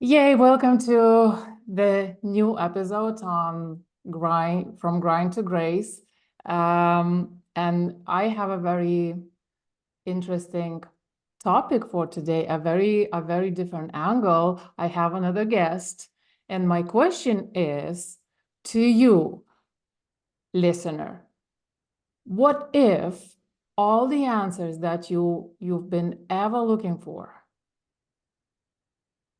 Yay, welcome to the new episode on From Grind to Grace. And I have a very interesting topic for today, a very different angle. I have another guest, and my question is to you, listener, what if all the answers that you've been ever looking for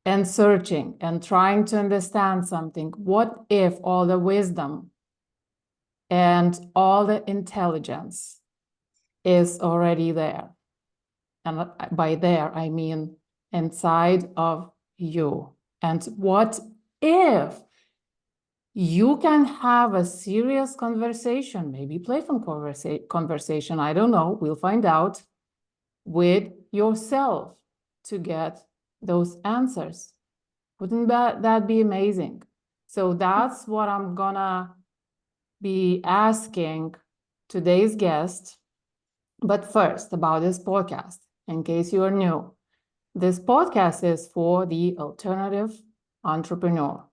and searching and trying to understand something, what if all the wisdom and all the intelligence is already there? And by there, I mean inside of you. And what if you can have a serious conversation, maybe playful conversation, I don't know, we'll find out, with yourself to get those answers? Wouldn't that be amazing? So that's what I'm gonna be asking today's guest. But first, about this podcast, in case you are new, this podcast is for the alternative entrepreneur,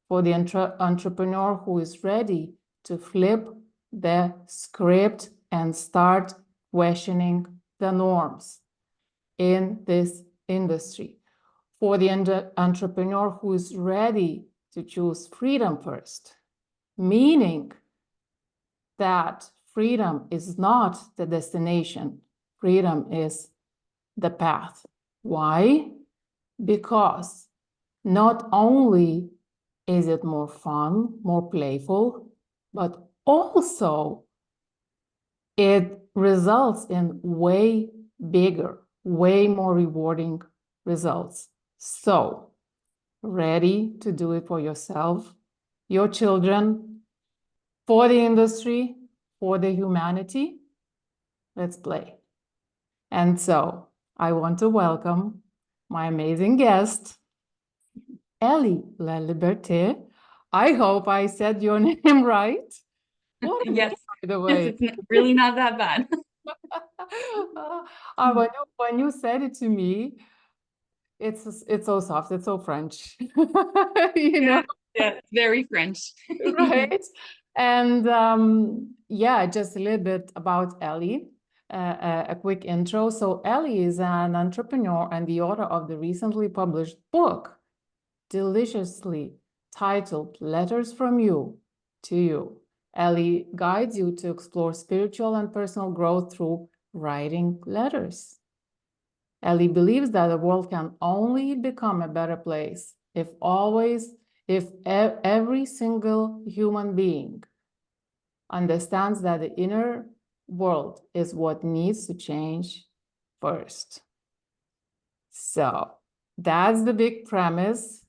for the entrepreneur who is ready to flip the script and start questioning the norms in this industry, for the entrepreneur who is ready to choose freedom first, meaning that freedom is not the destination, freedom is the path. Why? Because not only is it more fun, more playful, but also it results in way bigger, way more rewarding results. So, ready to do it for yourself, your children, for the industry, for the humanity? Let's play. And so, I want to welcome my amazing guest, Ellie Laliberté. I hope I said your name right. What a name, Yes, by the yes, way. it's really not that bad. When you said it to me, it's so soft, it's so French, you know, Yeah, yeah, it's very French. right? And yeah, just a little bit about Ellie, a quick intro. So Ellie is an entrepreneur and the author of the recently published book, deliciously titled Letters from You to You. Ellie guides you to explore spiritual and personal growth through writing letters. Ellie believes that the world can only become a better place if every single human being understands that the inner world is what needs to change first. So that's the big premise.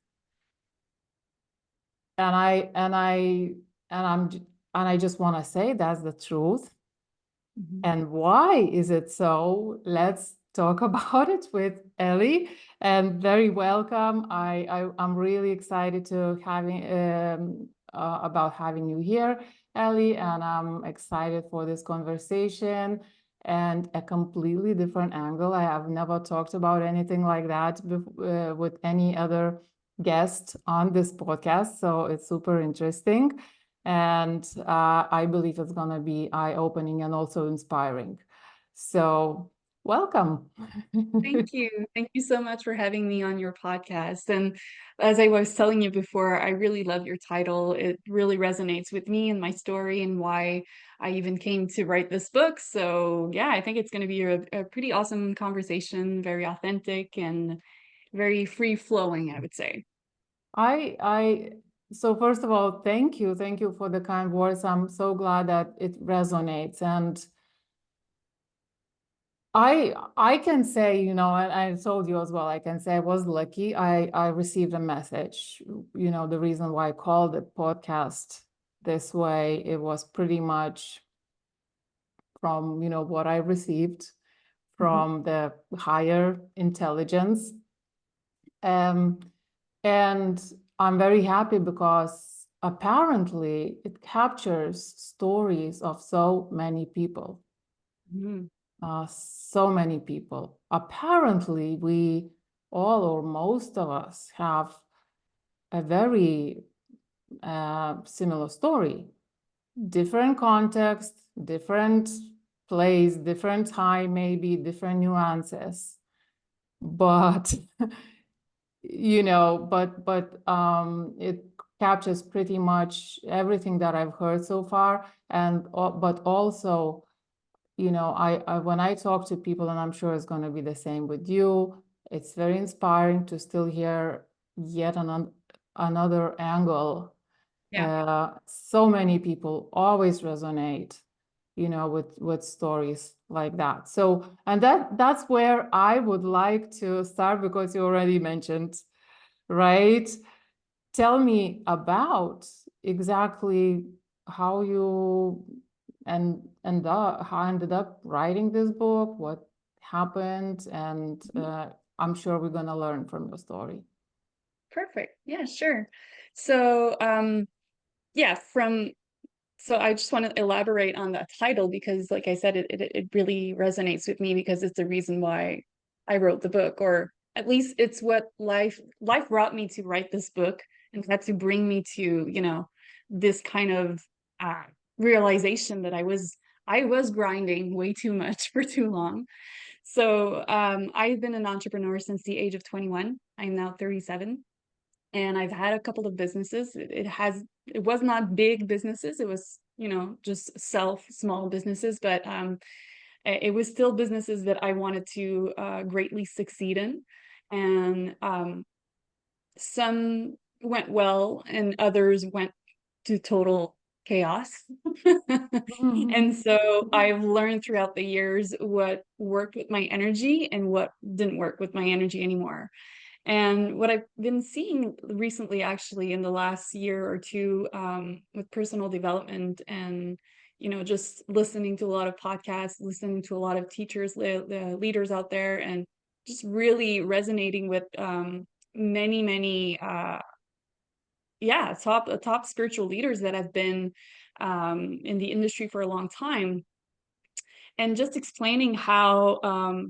And I just want to say that's the truth. And why is it so? Let's talk about it with Ellie. And very welcome. I'm really excited to about having you here, Ellie, and I'm excited for this conversation and a completely different angle. I have never talked about anything like that with any other guest on this podcast, so it's super interesting. And I believe it's going to be eye-opening and also inspiring. So welcome. Thank you. Thank you so much for having me on your podcast. And as I was telling you before, I really love your title. It really resonates with me and my story and why I even came to write this book. So yeah, I think it's going to be a pretty awesome conversation, very authentic and very free flowing, I would say. I so first of all, thank you. Thank you for the kind words. I'm so glad that it resonates. And I can say, and I told you as well, I can say I was lucky. I received a message. The reason why I called the podcast this way, it was pretty much from, what I received from the higher intelligence. Um, and I'm very happy because apparently it captures stories of so many people. So many people. Apparently, we all or most of us have a very similar story. Different context, different place, different time, maybe different nuances, but you know, but it captures pretty much everything that I've heard so far. And but also, you know, I when I talk to people, and I'm sure it's going to be the same with you, it's very inspiring to still hear yet another angle. So many people always resonate, you know, with stories like that. So, and that's where I would like to start, because you already mentioned, right? Tell me about exactly how you how ended up writing this book, what happened, and I'm sure we're gonna learn from your story. Perfect. Yeah, sure. So, yeah, so I just want to elaborate on that title because, like I said, it really resonates with me because it's the reason why I wrote the book, or at least it's what life brought me to write this book and had to bring me to, you know, this kind of uh, realization that I was grinding way too much for too long. So I've been an entrepreneur since the age of 21. I'm now 37, and I've had a couple of businesses. It was not big businesses. It was, you know, just small businesses, but it was still businesses that I wanted to greatly succeed in. And some went well and others went to total chaos. And so I've learned throughout the years what worked with my energy and what didn't work with my energy anymore. And what I've been seeing recently, actually, in the last year or two, with personal development and, you know, just listening to a lot of podcasts, listening to a lot of teachers, leaders out there, and just really resonating with many, many, top spiritual leaders that have been in the industry for a long time, and just explaining how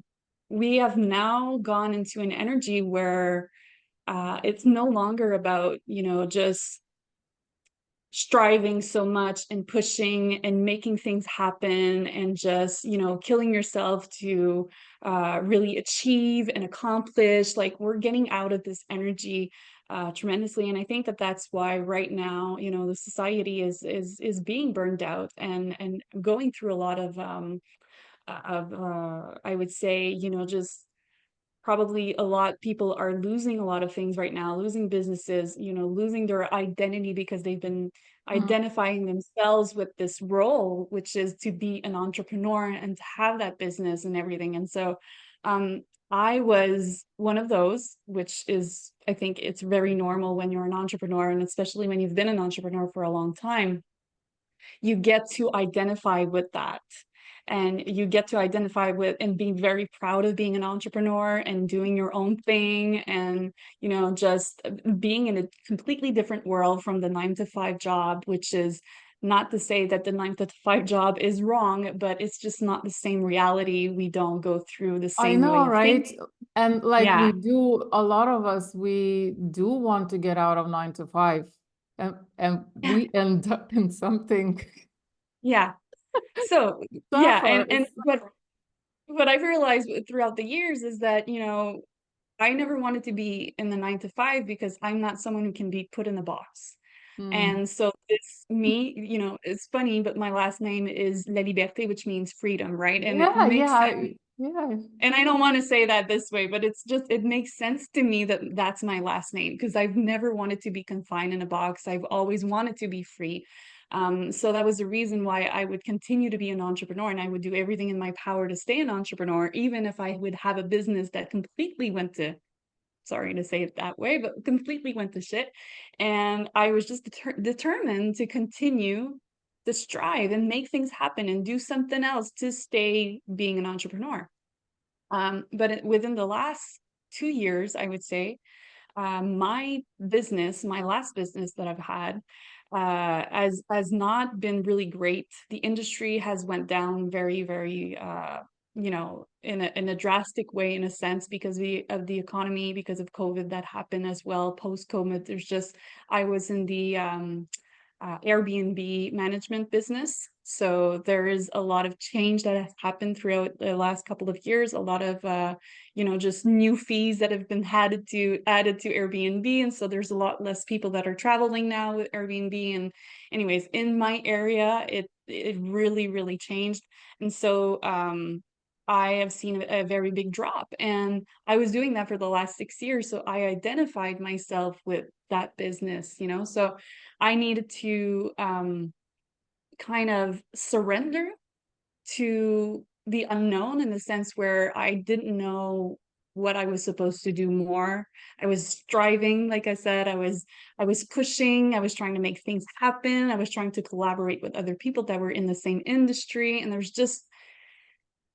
we have now gone into an energy where it's no longer about, you know, just striving so much and pushing and making things happen and just, you know, killing yourself to really achieve and accomplish. Like, we're getting out of this energy tremendously, and I think that that's why right now, you know, the society is being burned out and going through a lot of I would say, you know, just probably a lot people are losing a lot of things right now, losing businesses, you know, losing their identity because they've been identifying themselves with this role, which is to be an entrepreneur and to have that business and everything. And so I was one of those, which is, I think it's very normal when you're an entrepreneur, and especially when you've been an entrepreneur for a long time, you get to identify with that, and you get to identify with and be very proud of being an entrepreneur and doing your own thing, and, you know, just being in a completely different world from the 9 to 5 job, which is not to say that the 9 to 5 job is wrong, but it's just not the same reality. We don't go through the I same way know, of right? thinking. And like Yeah. we do, a lot of us, we do want to get out of 9 to 5, and we end up in something Yeah. So yeah, tougher. and what I've realized throughout the years is that, you know, I never wanted to be in the 9 to 5 because I'm not someone who can be put in a box. Mm. And so you know, it's funny, but my last name is Laliberté, which means freedom, right? And it Yeah, makes yeah, sense. yeah. And I don't want to say that this way, but it's just, it makes sense to me that that's my last name because I've never wanted to be confined in a box. I've always wanted to be free. So that was the reason why I would continue to be an entrepreneur, and I would do everything in my power to stay an entrepreneur, even if I would have a business that completely went to, sorry to say it that way, but completely went to shit. And I was just determined to continue to strive and make things happen and do something else to stay being an entrepreneur. But within the last 2 years, I would say, my last business that I've had, has not been really great. The industry has went down very, very in a drastic way, in a sense, because of the economy, because of COVID that happened as well. Post COVID, I was in the Airbnb management business. So there is a lot of change that has happened throughout the last couple of years, a lot of just new fees that have been added to Airbnb. And so there's a lot less people that are traveling now with Airbnb. And anyways, in my area, it really, really changed. And so I have seen a very big drop. And I was doing that for the last 6 years. So I identified myself with that business, So I needed to kind of surrender to the unknown, in the sense where I didn't know what I was supposed to do more. I was striving, like I said, I was pushing, I was trying to make things happen. I was trying to collaborate with other people that were in the same industry. And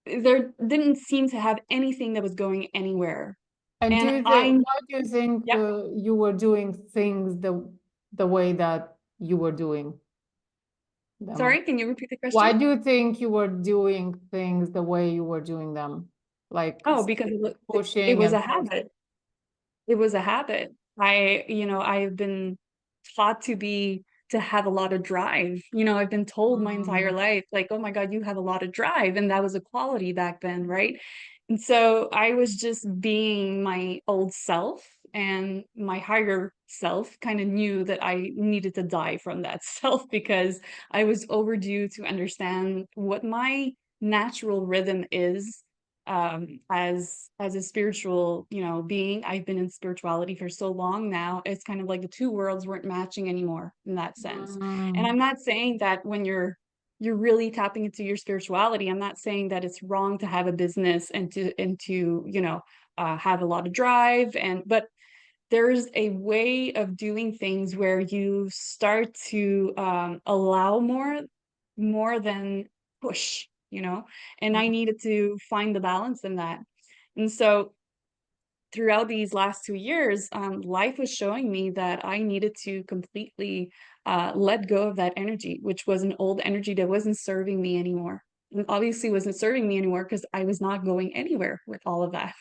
there didn't seem to have anything that was going anywhere. And And I, why do you think yeah, you were doing things the way that you were doing them? sorry, can you repeat the Why question? do you think you were doing things the way you were doing them? Like Oh, because it pushing was and a habit. It was a habit. I've been taught to have a lot of drive. I've been told my entire Mm, life, like, oh my God, you have a lot of drive. And that was a quality back then, right? And so I was just being my old self, and my higher self kind of knew that I needed to die from that self, because I was overdue to understand what my natural rhythm is, as a spiritual being. I've been in spirituality for so long now. It's kind of like the two worlds weren't matching anymore, in that sense. And mm. I'm not saying that when you're really tapping into your spirituality, I'm not saying that it's wrong to have a business and to have a lot of drive, but there's a way of doing things where you start to allow more than push, and I needed to find the balance in that. And so throughout these last 2 years, life was showing me that I needed to completely let go of that energy, which was an old energy that wasn't serving me anymore. And obviously wasn't serving me anymore because I was not going anywhere with all of that.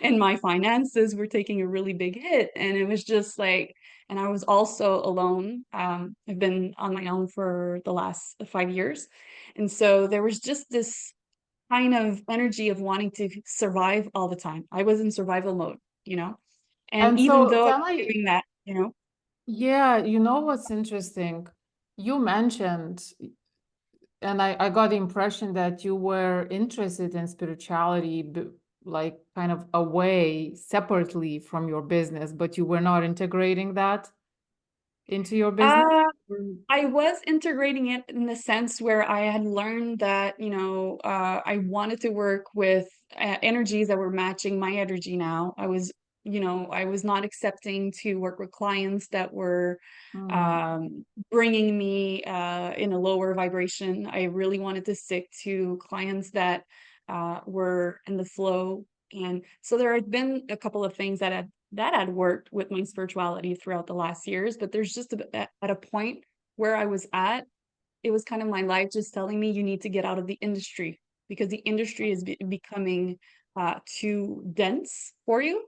And my finances were taking a really big hit. And it was just like, and I was also alone. I've been on my own for the last 5 years. And so there was just this kind of energy of wanting to survive all the time. I was in survival mode, and And even so though I can was I, doing that, yeah, you know what's interesting? You mentioned, and I got the impression that you were interested in spirituality, like kind of away separately from your business, but you were not integrating that into your business? uh, Mm. I was integrating it in the sense where I had learned that, I wanted to work with energies that were matching my energy now. I was not accepting to work with clients that were Mm. um, bringing me in a lower vibration. I really wanted to stick to clients that were in the flow. And so there had been a couple of things that had worked with my spirituality throughout the last years, but there's just at a point where I was at, it was kind of my life just telling me you need to get out of the industry, because the industry is becoming too dense for you,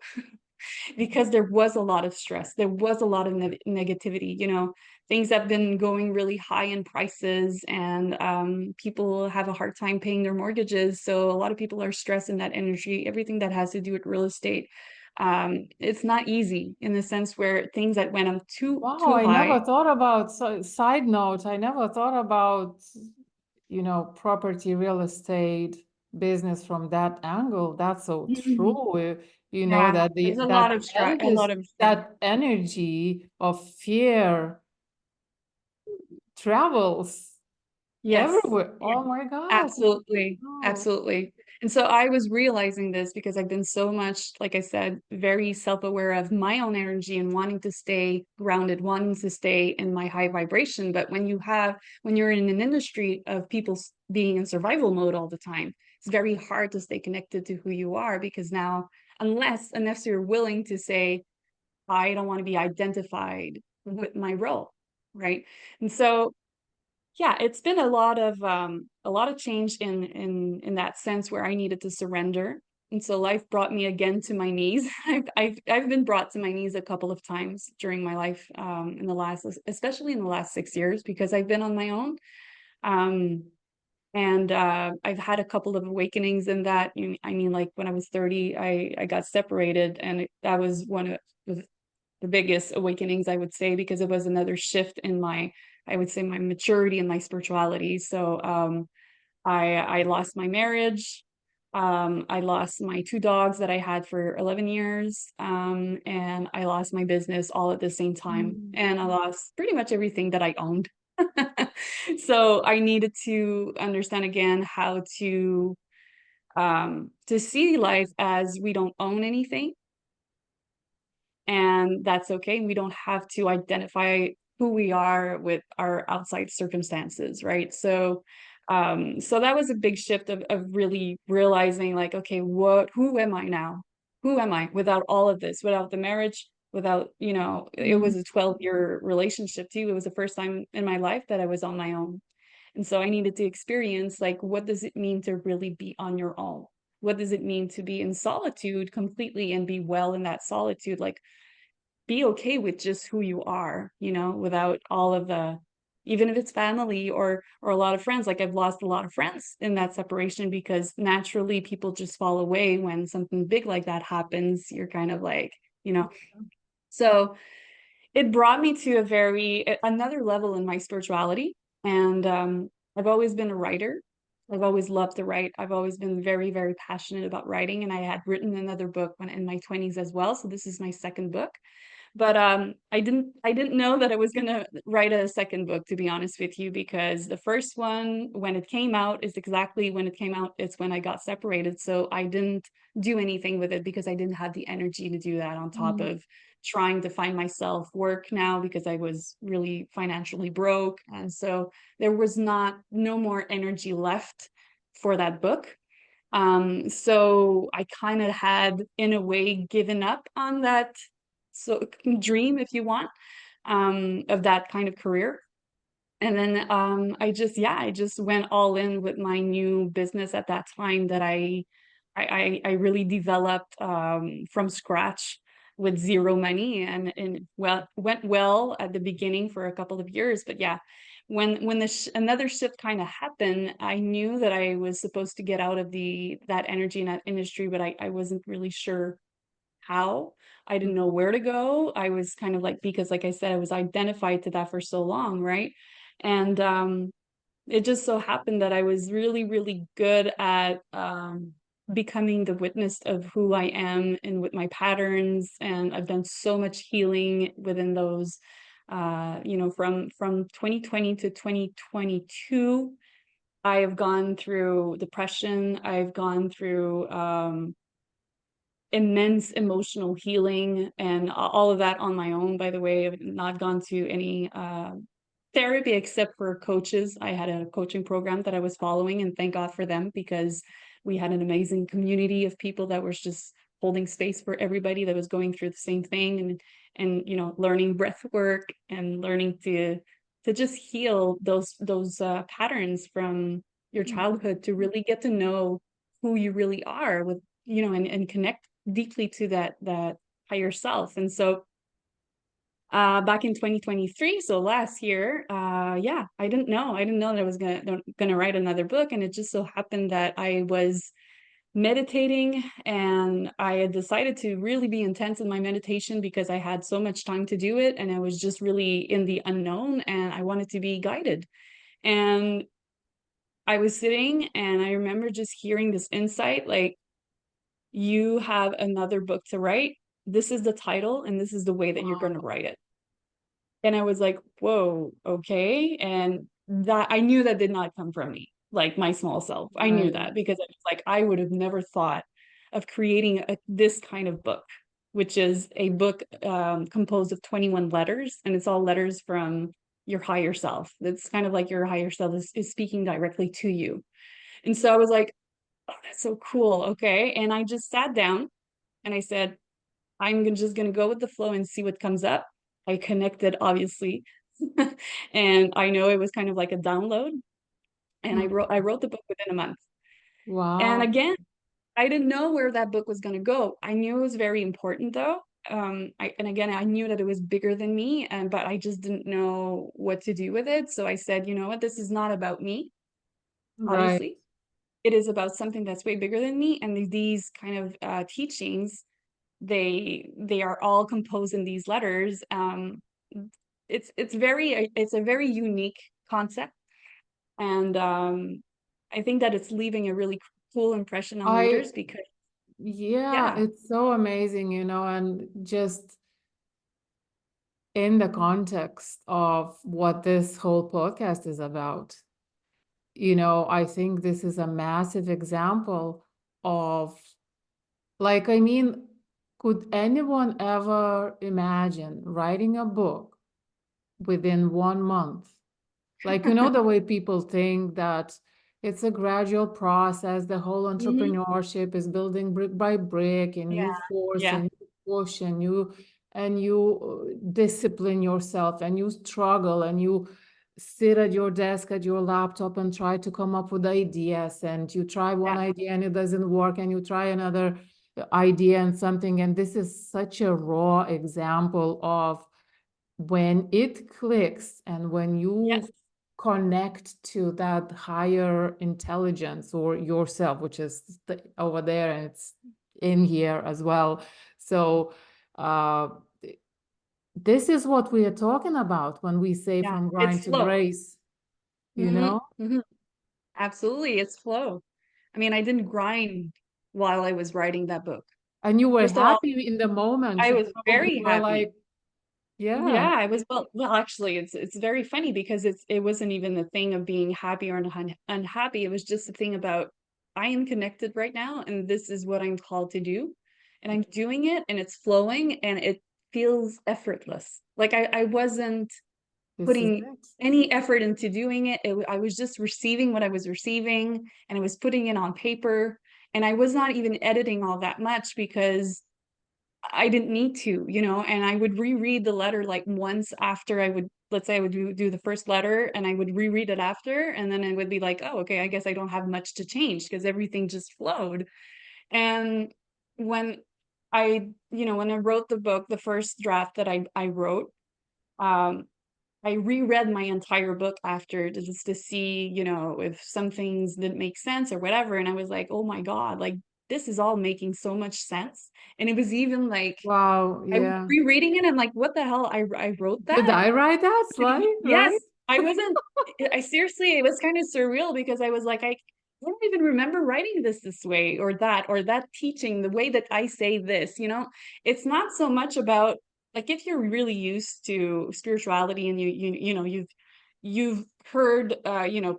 because there was a lot of stress. There was a lot of negativity. Things have been going really high in prices, and people have a hard time paying their mortgages. So a lot of people are stressed in that energy. Everything that has to do with real estate, it's not easy, in the sense where things that went up Wow, too I high. never thought about, so, side note, I never thought about, property, real estate business from that angle. That's so Mhm. true. Yeah, That there's a lot that of stress, a lot of stress. that energy of fear travels Yes. everywhere. Yeah. Oh my God. Absolutely. Oh. Absolutely. And so I was realizing this because I've been so much, like I said, very self-aware of my own energy and wanting to stay grounded, wanting to stay in my high vibration. But when you're in an industry of people being in survival mode all the time, it's very hard to stay connected to who you are, because now, unless you're willing to say, I don't want to be identified with my role, right? And so yeah, it's been a lot of change in that sense where I needed to surrender. And so life brought me again to my knees. I've been brought to my knees a couple of times during my life, in the last, especially in the last 6 years, because I've been on my own. Um, and I've had a couple of awakenings in that. I mean, like when I was 30, I got separated, and that was one of the biggest awakenings, I would say, because it was another shift in my, I would say, my maturity and my spirituality. So I lost my marriage. I lost my two dogs that I had for 11 years. And I lost my business all at the same time. Mm. And I lost pretty much everything that I owned. So I needed to understand again how to see life as we don't own anything, and that's okay. We don't have to identify who we are with our outside circumstances, right? So so that was a big shift of really realizing, like, okay, who am I now? Who am I without all of this, without the marriage, without, it was Mm. a 12-year relationship too. It was the first time in my life that I was on my own. And so I needed to experience, like, what does it mean to really be on your own? What does it mean to be in solitude completely and be well in that solitude? Like, be okay with just who you are, without all of the, even if it's family or a lot of friends. Like, I've lost a lot of friends in that separation, because naturally people just fall away when something big like that happens. You're kind of like, so it brought me to another level in my spirituality. And I've always been a writer. I've always loved to write. I've always been very, very passionate about writing, and I had written another book when in my 20s as well. So this is my second book. But I didn't know that I was gonna write a second book, to be honest with you, because the first one, when it came out, is exactly when it came out. It's when I got separated. So I didn't do anything with it because I didn't have the energy to do that, on top Mm. of trying to find myself work now, because I was really financially broke. And so there was no more energy left for that book. So I kind of had, in a way, given up on that, so dream, if you want, of that kind of career. And then I just went all in with my new business at that time, that I really developed from scratch with zero money, and well, went well at the beginning for a couple of years. But yeah, when another shift kind of happened, I knew that I was supposed to get out of that energy in that industry, but I wasn't really sure how. I didn't know where to go. I was kind of like, because like I said, I was identified to that for so long, right? And it just so happened that I was really, really good at becoming the witness of who I am and with my patterns. And I've done so much healing within those, from 2020 to 2022. I have gone through depression. I've gone through immense emotional healing, and all of that on my own, by the way. I've not gone to any therapy except for coaches. I had a coaching program that I was following, and thank God for them, because we had an amazing community of people that was just holding space for everybody that was going through the same thing, and learning breath work and learning to just heal those patterns from your childhood, to really get to know who you really are, with and connect deeply to that higher self. And so back in 2023, so last year, yeah, I didn't know that I was gonna write another book. And it just so happened that I was meditating, and I had decided to really be intense in my meditation, because I had so much time to do it, and I was just really in the unknown, and I wanted to be guided. And I was sitting, and I remember just hearing this insight, like, you have another book to write. This is the title, and this is the way that you're going to write it. And I was like, whoa, okay. And that, I knew that did not come from me, like my small self. I knew Right. that, because I was like, I would have never thought of creating this kind of book, which is a book composed of 21 letters, and it's all letters from your higher self. It's kind of like your higher self is speaking directly to you. And so I was like, oh, that's so cool. Okay. And I just sat down, and I said, just going to go with the flow and see what comes up. I connected, obviously, And I know it was kind of like a download. And Mm. I wrote the book within a month. And Wow. again, I didn't know where that book was going to go. I knew it was very important though. And again, I knew that it was bigger than me, and but I just didn't know what to do with it. So I said, you know what, this is not about me, Right. obviously. It is about something that's way bigger than me. And these kind of teachings, they are all composed in these letters. It's a very unique concept, and I think that it's leaving a really cool impression on I, readers because yeah, yeah, it's so amazing, and just in the context of what this whole podcast is about, I think this is a massive example of, like, I mean, could anyone ever imagine writing a book within 1 month? Like, the way people think that it's a gradual process, the whole Mhm. entrepreneurship is building brick by brick, and Yeah, you force yeah, and you push and you discipline yourself and you struggle and you sit at your desk at your laptop and try to come up with ideas, and you try one yeah, idea and it doesn't work and you try another idea and something. And this is such a raw example of when it clicks and when yes, you connect to that higher intelligence or yourself, which is over there and it's in here as well. So, uh, this is what we are talking about when we say yeah. from It's grind to flow. grace, you Hmm. know? Hmm. Absolutely, it's flow. I mean, I didn't grind while I was writing that book. And you were First of all, happy in the moment. I You was probably very were happy. like, yeah, Yeah, I was well actually it's very funny because it wasn't even the thing of being happy or unhappy. It was just the thing about I am connected right now and this is what I'm called to do. And I'm doing it and it's flowing and it feels effortless. Like I wasn't this is putting it. any effort into doing it. I was just receiving what I was receiving and I was putting it on paper. And I was not even editing all that much because I didn't need to, and I would reread the letter like once after I would, let's say I would do the first letter and I would reread it after. And then it would be like, oh, okay, I guess I don't have much to change because everything just flowed. And when when I wrote the book, the first draft that I wrote, um, I reread my entire book after just to see, if some things didn't make sense or whatever. And I was like, oh my God, like this is all making so much sense. And it was even like Wow, I was yeah. rereading it. I'm like, what the hell? I wrote Did that? I write that slide, Yes, right? I wasn't. I seriously, it was kind of surreal because I was like, I don't even remember writing this way or that teaching the way that I say this. It's not so much about like if you're really used to spirituality and you've heard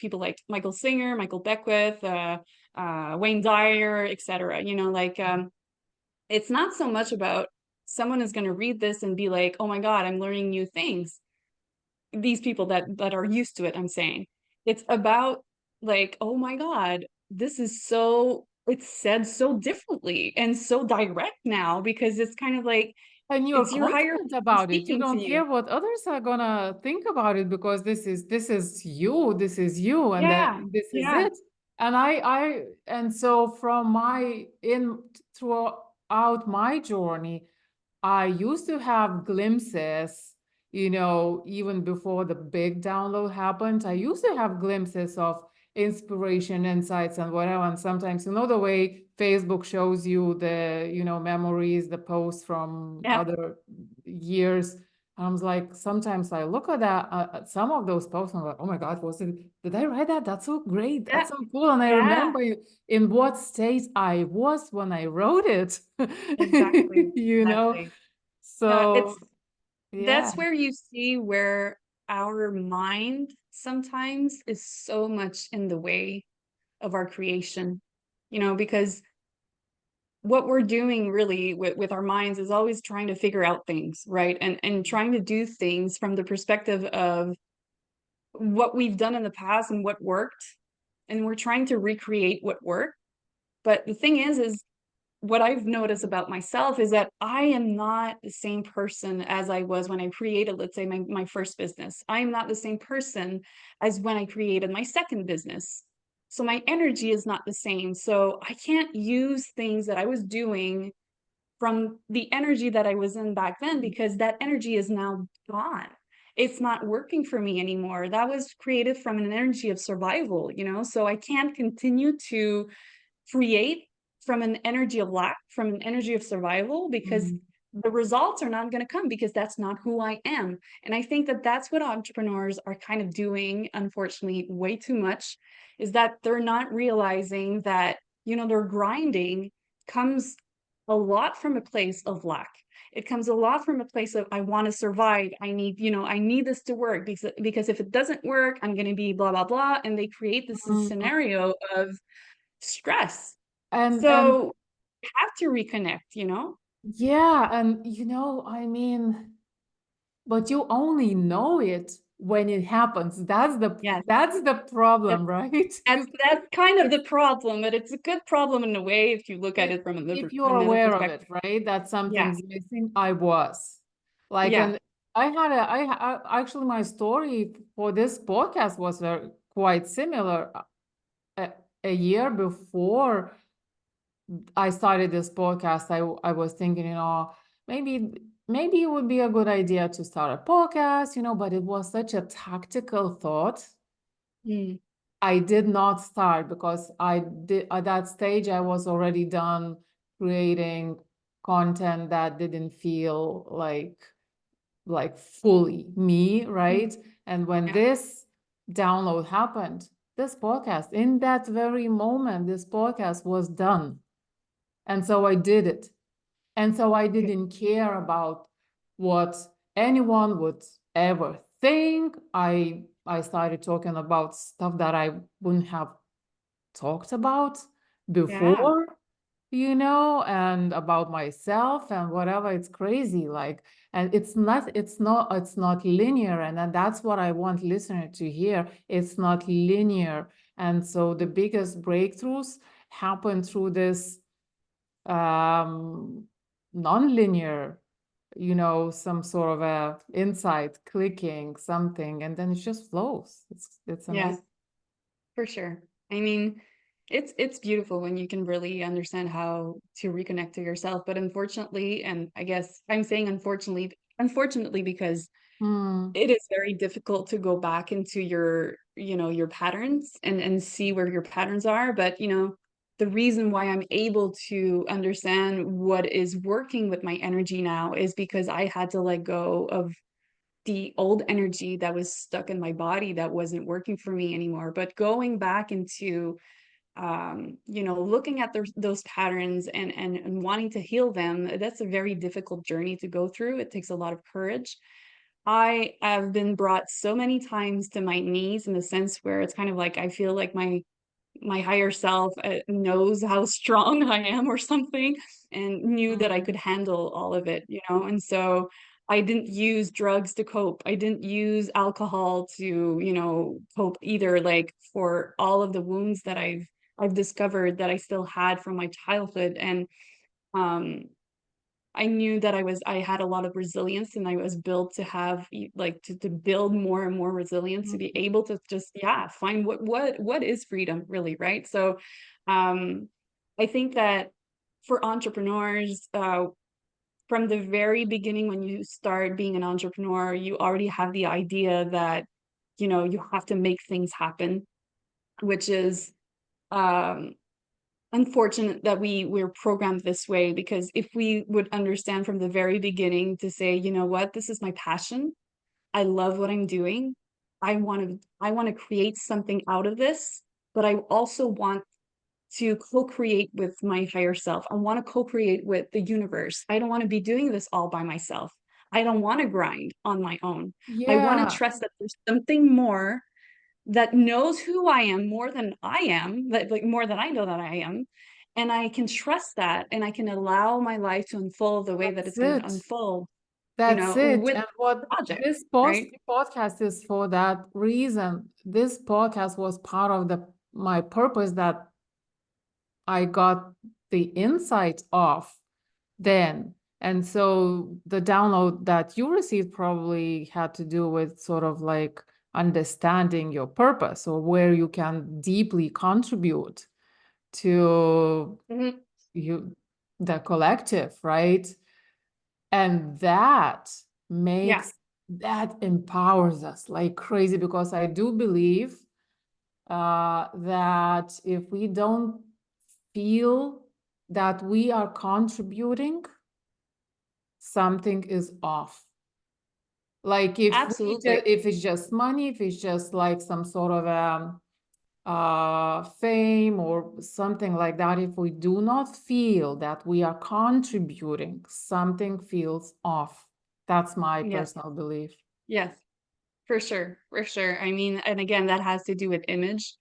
people like Michael Singer, Michael Beckwith, Wayne Dyer, etc. It's not so much about someone is going to read this and be like, oh my God, I'm learning new things. These people that are used to it, I'm saying. It's about like, oh my God, it's said so differently and so direct now because it's kind of like And you're it's your higher confident self about it. You speaking to don't you. care what others are gonna think about it because this is you, and that Yeah, this is yeah, it. And so from my in throughout my journey, I used to have glimpses, even before the big download happened. I used to have glimpses of inspiration, insights, and whatever. And sometimes, the way Facebook shows you the, memories, the posts from yeah, other years. I was like, sometimes I look at that, at some of those posts, and I'm like, oh my God, did I write that? That's so great. yeah, That's so cool. And I yeah, remember in what state I was when I wrote it, exactly, you know? exactly. Yeah, So, yeah. that's where you see where our mind sometimes is so much in the way of our creation, because what we're doing really with our minds is always trying to figure out things, right? And trying to do things from the perspective of what we've done in the past and what worked. And we're trying to recreate what worked. But the thing is what I've noticed about myself is that I am not the same person as I was when I created, let's say, my first business. I am not the same person as when I created my second business. So my energy is not the same. So I can't use things that I was doing from the energy that I was in back then, because that energy is now gone. It's not working for me anymore. That was created from an energy of survival, you know? So I can't continue to create from an energy of lack, from an energy of survival, because Mm. the results are not going to come, because that's not who I am. And I think that that's what entrepreneurs are kind of doing, unfortunately, way too much, is that they're not realizing that, you know, their grinding comes a lot from a place of lack. It comes a lot from a place of, I want to survive. I need, you know, I need this to work, because if it doesn't work, I'm going to be blah, blah, blah. And they create this Mm. scenario of stress. And So you have to reconnect, you know? yeah, and I mean, but you only know it when it happens. Yes. That's the That's problem, right? that's You that's kind of it's the problem, but it's a good problem in a way if you look at if it from if you're another aware of it, perspective. right? That Yeah. something's missing. I was like, Yeah. and actually my story for this podcast was quite similar. A, a year before I started this podcast, I was thinking, maybe maybe it would be a good idea to start a podcast, but it was such a tactical thought. Mm. I did not start because I did at that stage I was already done creating content that didn't feel like fully me, Mm. right? And when Yeah. this download happened, this podcast, in that very moment, this podcast was done. And so I did it. And so I Okay. didn't care about what anyone would ever think. I started talking about stuff that I wouldn't have talked about Yeah. before, and about myself and whatever. It's crazy. Like, and it's not linear. And then that's what I want listeners to hear. It's not linear. And so the biggest breakthroughs happen through this um, non-linear, some sort of a insight, clicking something, and then it just flows. It's Yeah, amazing. for sure. I mean, it's beautiful when you can really understand how to reconnect to yourself. But unfortunately, and I guess I'm saying unfortunately, because Hmm. it is very difficult to go back into your, you know, your patterns and see where your patterns are. But, you know, the reason why I'm able to understand what is working with my energy now is because I had to let go of the old energy that was stuck in my body that wasn't working for me anymore. But going back into you know, looking at those patterns and wanting to heal them, that's a very difficult journey to go through. It takes a lot of courage. I have been brought so many times to my knees, in the sense where it's kind of like I feel like my higher self knows how strong I am or something, and knew that I Mm. could handle all of it, you know? And so I didn't use drugs to cope. I didn't use alcohol to, you know, cope either, like for all of the wounds that I've discovered that I still had from my childhood. And um I knew that I had a lot of resilience, and I was built to have like to build more and more resilience, to be Mm. able to just, yeah, find what is freedom really, right? So um I think that for entrepreneurs, from the very beginning, when you start being an entrepreneur, you already have the idea that, you know, you have to make things happen, which is um unfortunate that we're programmed this way. Because if we would understand from the very beginning to say, you know what, this is my passion, I love what I'm doing, I want to create something out of this, but I also want to co-create with my higher self. I want to co-create with the universe. I don't want to be doing this all by myself. I don't want to grind on my own. I want to Yeah, trust that there's something more that knows who I am more than I am, that like more than I know that I am. And I can trust that, and I can allow my life to unfold the way that that's it's going to it. unfold, you That's know, it. with And what the project, this right? podcast is for that reason. This podcast was part of the my purpose that I got the inside off then. And so the download that you received probably had to do with sort of like understanding your purpose or where you can deeply contribute to you, the collective, right? And that Yeah, that empowers us like crazy, because I do believe that if we don't feel that we are contributing, something is off. Like absolutely. if it's just money, if it's just like some sort of fame or something like that, if we do not feel that we are contributing, something feels off. That's my Yes, personal belief. yes, for sure, for sure. I mean, and again, that has to do with image.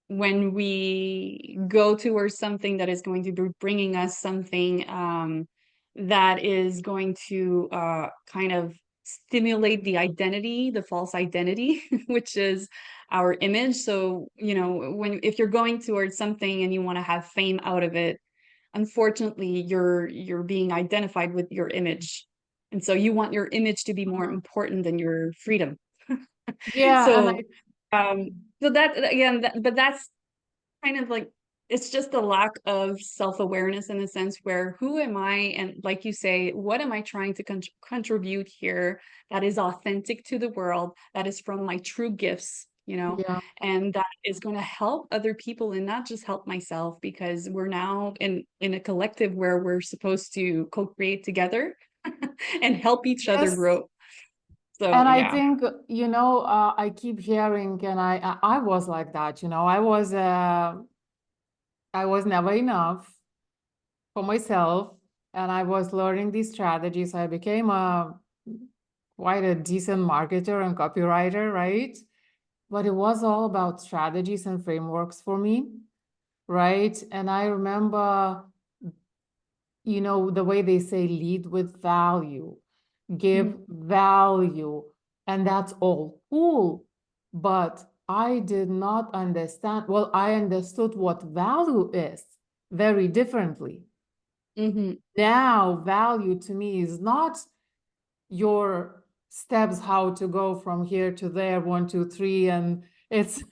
When we go towards something that is going to be bringing us something that is going to kind of stimulate the identity, the false identity, which is our image. So, you know, when if you're going towards something and you want to have fame out of it, unfortunately, you're being identified with your image. And so you want your image to be more Mhm. important than your freedom. Yeah, and So so that again, but that's kind of like it's just a lack of self-awareness in a sense where who am I, and like you say, what am I trying to contribute here that is authentic to the world, that is from my true gifts, you know, yeah. and that is going to help other people and not just help myself, because we're now in a collective where we're supposed to co-create together and help each other Yes. grow. So And I yeah. think, I keep hearing, and I was like that, I was never enough for myself, and I was learning these strategies. I became a quite a decent marketer and copywriter, right? But it was all about strategies and frameworks for me, right? And I remember, the way they say lead with value, give Mhm. value, and that's all cool. But I did not understand. Well, I understood what value is very differently. Mhm. Now, value to me is not your steps, how to go from here to there, 1, 2, 3, and it's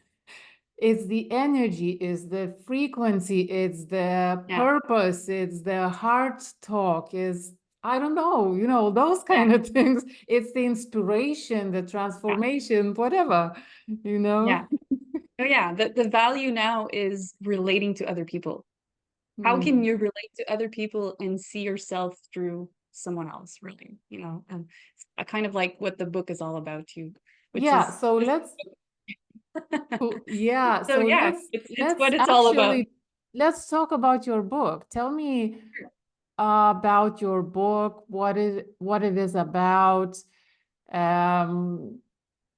the energy, it's the frequency, it's the Yeah. purpose, it's the heart talk, is I don't know, those Yeah. kind of things. It's the inspiration, the Yeah. transformation, whatever, you know? Yeah. Oh yeah, the value now is relating to other people. How can Hmm. you relate to other people and see yourself through someone else, really, you know? And it's kind of like what the book is all about too, which Yeah, is so this. let's yeah, So so yeah, let's it's let's what it's all about. actually let's talk about your book. Tell me about your book, what it is about. Um,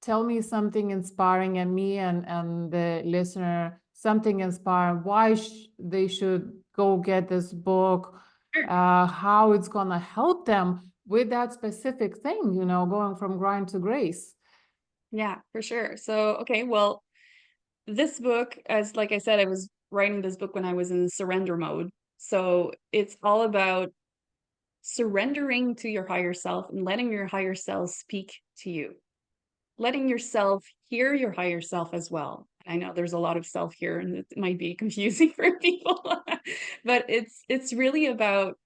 Tell me something inspiring, and me and the listener something inspiring. Why they should go get this book, Sure. how it's gonna help them with that specific thing, going from grind to grace. Yeah, for sure. So, okay, well, this book, as like I said, I was writing this book when I was in surrender mode. So it's all about surrendering to your higher self and letting your higher self speak to you, letting yourself hear your higher self as well. I know there's a lot of self here and it might be confusing for people, but it's really about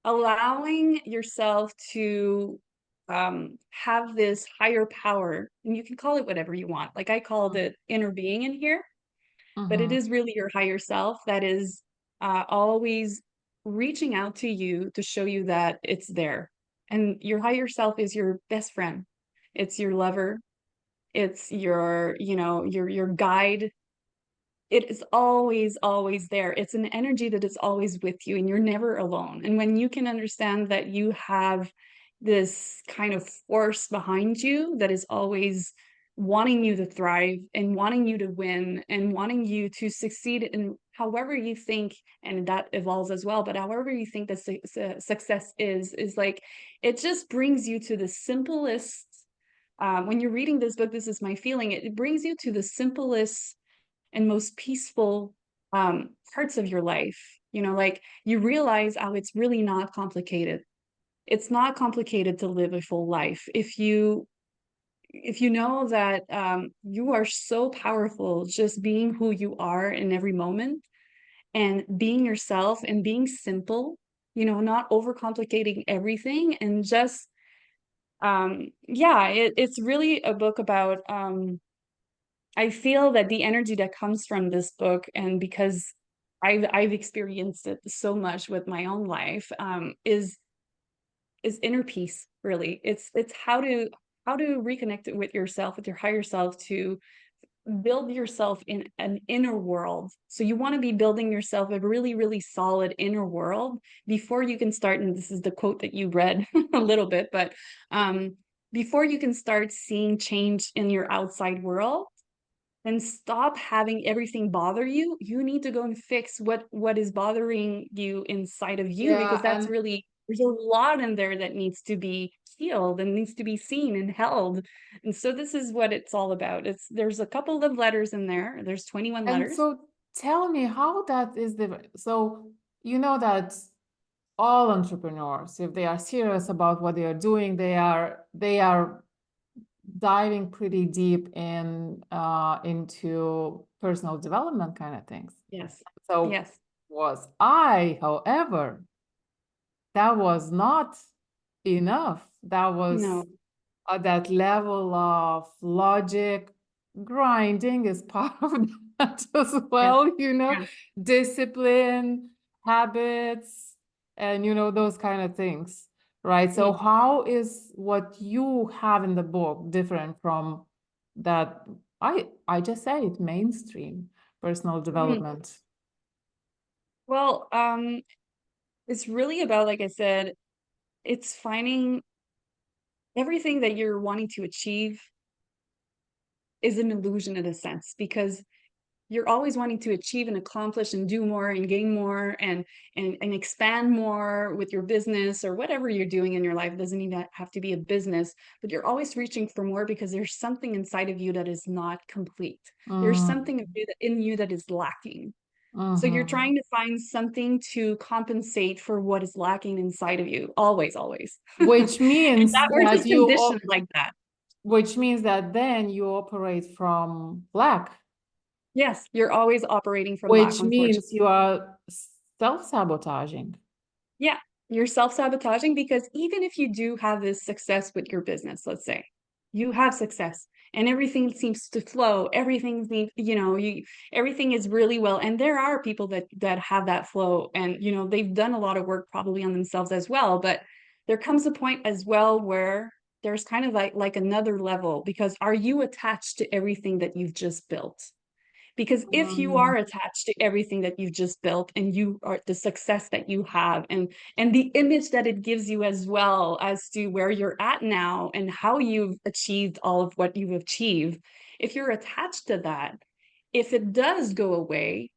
allowing yourself to have this higher power, and you can call it whatever you want. Like I called it inner being in here, but it Mm-hmm. is really your higher self that is always reaching out to you to show you that it's there. And your higher self is your best friend. It's your lover. It's your, you know, your guide. It is always, always there. It's an energy that is always with you and you're never alone. And when you can understand that you have this kind of force behind you that is always wanting you to thrive and wanting you to win and wanting you to succeed in however you think, and that evolves as well, but however you think that success is like, it just brings you to the simplest. When you're reading this book, this is my feeling, it brings you to the simplest and most peaceful parts of your life. like you realize how it's really not complicated. It's not complicated to live a full life if you know that you are so powerful just being who you are in every moment and being yourself and being simple, not overcomplicating everything, and just yeah, it's really a book about I feel that the energy that comes from this book, and because I've experienced it so much with my own life, is inner peace. Really, it's how to reconnect it with yourself, with your higher self, to build yourself in an inner world. So you want to be building yourself a really, really solid inner world before you can start. And this is the quote that you read a little bit, but before you can start seeing change in your outside world and stop having everything bother you, you need to go and fix what is bothering you inside of you, Yeah, because that's and really, there's a lot in there that needs to be healed and needs to be seen and held. And so this is what it's all about. There's a couple of letters in there. There's 21 and letters. so tell me how that is different. So you know that all entrepreneurs, if they are serious about what they are doing, they are diving pretty deep into personal development kind of things. Yes. So Yes. was I, however, that was not enough. That was No. that level of logic. Grinding is part of that as Yes. well, Yes. discipline, habits, and those kind of things, right? So Mm. how is what you have in the book different from that? I just say it mainstream personal Mm. development. Well, it's really about, like I said, it's finding everything that you're wanting to achieve is an illusion in a sense, because you're always wanting to achieve and accomplish and do more and gain more and expand more with your business or whatever you're doing in your life. It doesn't even have to be a business, but you're always reaching for more because there's something inside of you that is not complete. There's Mm, something in you that is lacking. So you're mhm. trying to find something to compensate for what is lacking inside of you, always, always. Which And means that we're that just conditioned like that. which means that then you operate from lack, Yes, you're always operating from lack, which unfortunately. means you are self-sabotaging. Yeah, you're self-sabotaging, because even if you do have this success with your business, let's say you have success and everything seems to flow, everything is really well. And there are people that have that flow, and they've done a lot of work probably on themselves as well. But there comes a point as well where there's kind of like another level, because are you attached to everything that you've just built? Because if you Mm, are attached to everything that you've just built, and you are the success that you have, and the image that it gives you, as well as to where you're at now and how you've achieved all of what you've achieved, if you're attached to that, if it does go away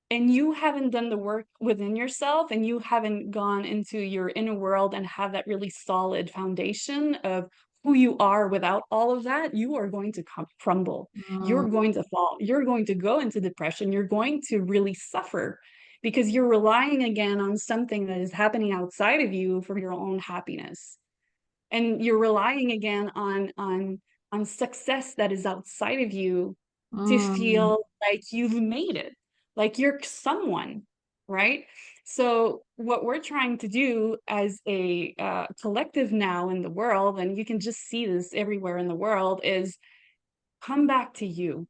and you haven't done the work within yourself, and you haven't gone into your inner world and have that really solid foundation of who you are without all of that, you are going to crumble. mm, You're going to fall. You're going to go into depression. You're going to really suffer, because you're relying again on something that is happening outside of you for your own happiness, and you're relying again on success that is outside of you to mm, feel like you've made it, like you're someone, right? So what we're trying to do as a collective now in the world, and you can just see this everywhere in the world, is come back to you,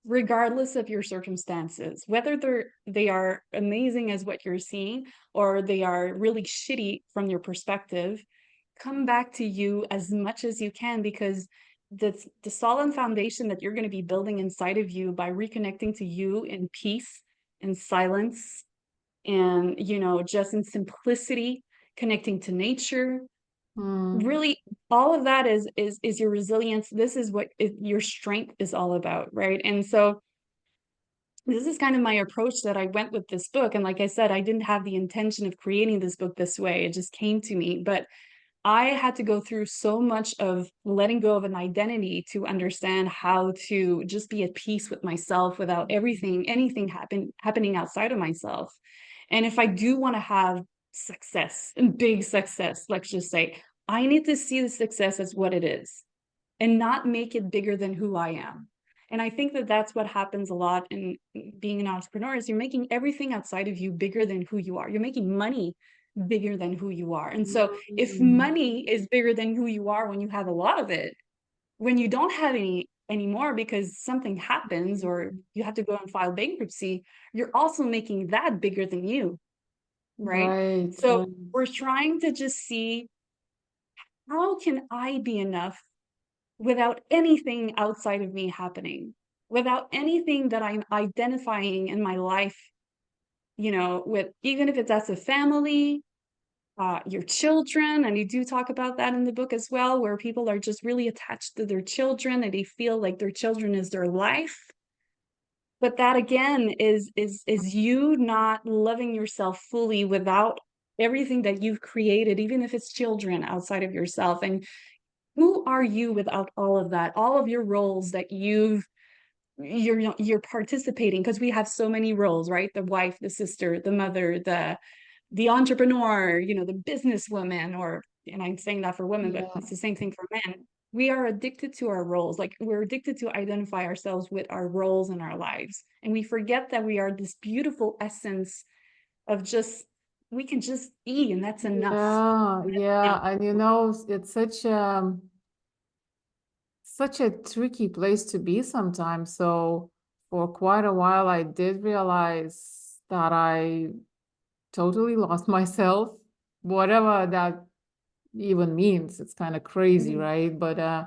regardless of your circumstances, whether they are amazing as what you're seeing, or they are really shitty from your perspective. Come back to you as much as you can, because the solid foundation that you're going to be building inside of you by reconnecting to you in peace and silence, and just in simplicity, connecting to nature, mm, really, all of that is your resilience. This is what your strength is all about, right? And so this is kind of my approach that I went with this book. And like I said, I didn't have the intention of creating this book this way. It just came to me. But I had to go through so much of letting go of an identity to understand how to just be at peace with myself without anything happening outside of myself. And if I do want to have success and big success, let's just say, I need to see the success as what it is and not make it bigger than who I am. And I think that that's what happens a lot in being an entrepreneur is you're making everything outside of you bigger than who you are. You're making money bigger than who you are. And so if Mm. money is bigger than who you are when you have a lot of it, when you don't have any anymore because something happens or you have to go and file bankruptcy, you're also making that bigger than you, right? Right, So right. we're trying to just see, how can I be enough without anything outside of me happening, without anything that I'm identifying in my life, with, even if it's as a family, your children, and you do talk about that in the book as well, where people are just really attached to their children and they feel like their children is their life. But that again is you not loving yourself fully without everything that you've created, even if it's children outside of yourself. And who are you without all of that, all of your roles that you're participating, because we have so many roles, right? The wife, the sister, the mother, the entrepreneur, the businesswoman, and I'm saying that for women, but Yeah, it's the same thing for men. We are addicted to our roles. Like we're addicted to identify ourselves with our roles in our lives. And we forget that we are this beautiful essence of just, we can just be, and that's enough. yeah, Enough. yeah. And it's such a tricky place to be sometimes. So for quite a while, I did realize that I totally lost myself, whatever that even means. It's kind of crazy, Mhm. right? Yeah.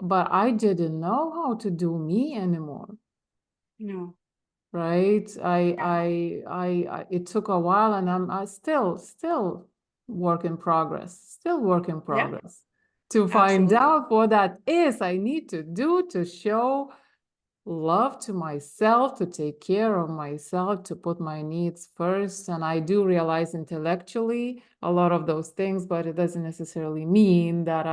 But I didn't know how to do me anymore, No. right? Yeah. It took a while, and I still work in progress, still work in Yeah. progress to find Absolutely. out what that is I need to do to show love to myself, to take care of myself, to put my needs first. And I do realize intellectually a lot of those things, but it doesn't necessarily mean that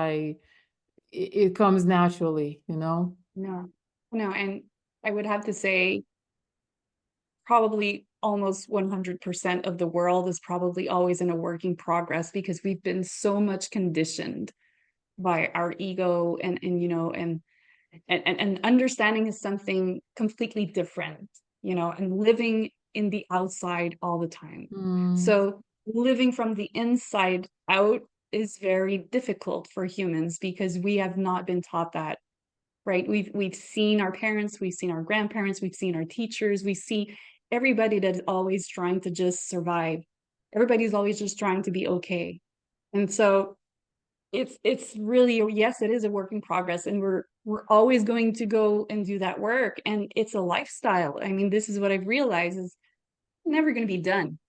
it comes naturally, you know? No. No. And I would have to say, probably almost 100% of the world is probably always in a working progress because we've been so much conditioned by our ego and understanding is something completely different, and living in the outside all the time. Mm, So living from the inside out is very difficult for humans because we have not been taught that, right? We've seen our parents, we've seen our grandparents, we've seen our teachers, we see everybody that's always trying to just survive. Everybody's always just trying to be okay. And so it's really, yes, it is a work in progress, and we're always going to go and do that work, and it's a lifestyle. I mean, this is what I've realized is never going to be done.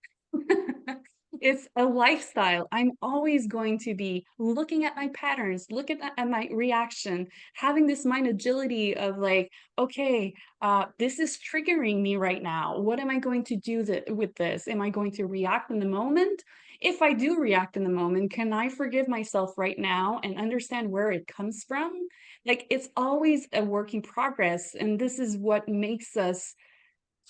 It's a lifestyle. I'm always going to be looking at my patterns, looking at my reaction, having this mind agility of like, okay, this is triggering me right now. What am I going to do with this? Am I going to react in the moment? If I do react in the moment, can I forgive myself right now and understand where it comes from? Like, it's always a work in progress. And this is what makes us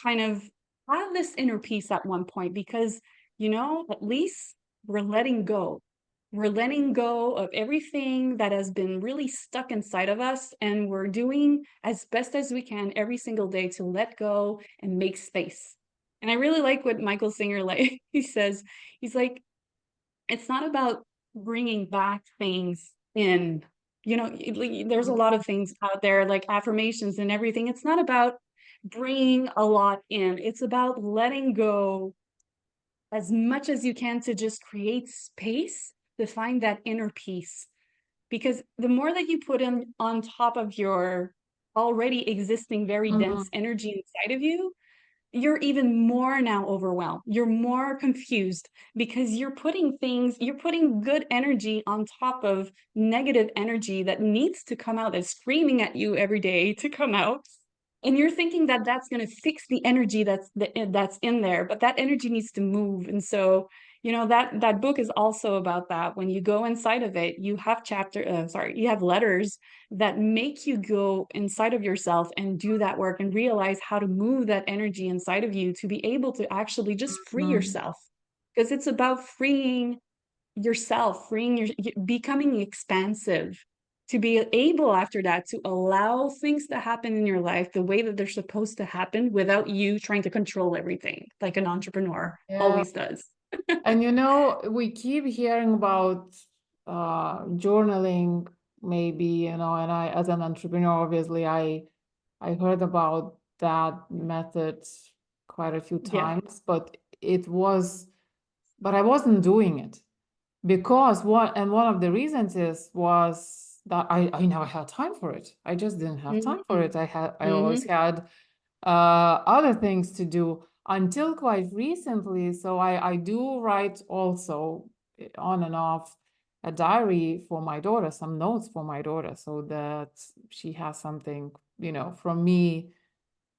kind of have this inner peace at one point because, at least we're letting go. We're letting go of everything that has been really stuck inside of us, and we're doing as best as we can every single day to let go and make space. And I really like what Michael Singer, like he says, he's like, it's not about bringing back things in. There's a lot of things out there like affirmations and everything. It's not about bringing a lot in. It's about letting go as much as you can to just create space to find that inner peace. Because the more that you put in on top of your already existing very mhm, dense energy inside of you, you're even more now overwhelmed. You're more confused because you're putting good energy on top of negative energy that needs to come out, that's screaming at you every day to come out. And you're thinking that that's going to fix the energy that's in there, but that energy needs to move. And so You know, that book is also about that. When you go inside of it, you have you have letters that make you go inside of yourself and do that work and realize how to move that energy inside of you to be able to actually just free Mhm. yourself. Because it's about freeing yourself, becoming expansive, to be able after that to allow things to happen in your life the way that they're supposed to happen without you trying to control everything like an entrepreneur Yeah. always does. And you know, we keep hearing about journaling, maybe, you know, and I, as an entrepreneur, obviously, I heard about that method quite a few Yeah. times, but but I wasn't doing it because one of the reasons was that I never had time for it. I just didn't have time for Mhm. it. I always Mhm. had other things to do until quite recently. So I do write also on and off a diary for my daughter, some notes for my daughter, so that she has something, you know, from me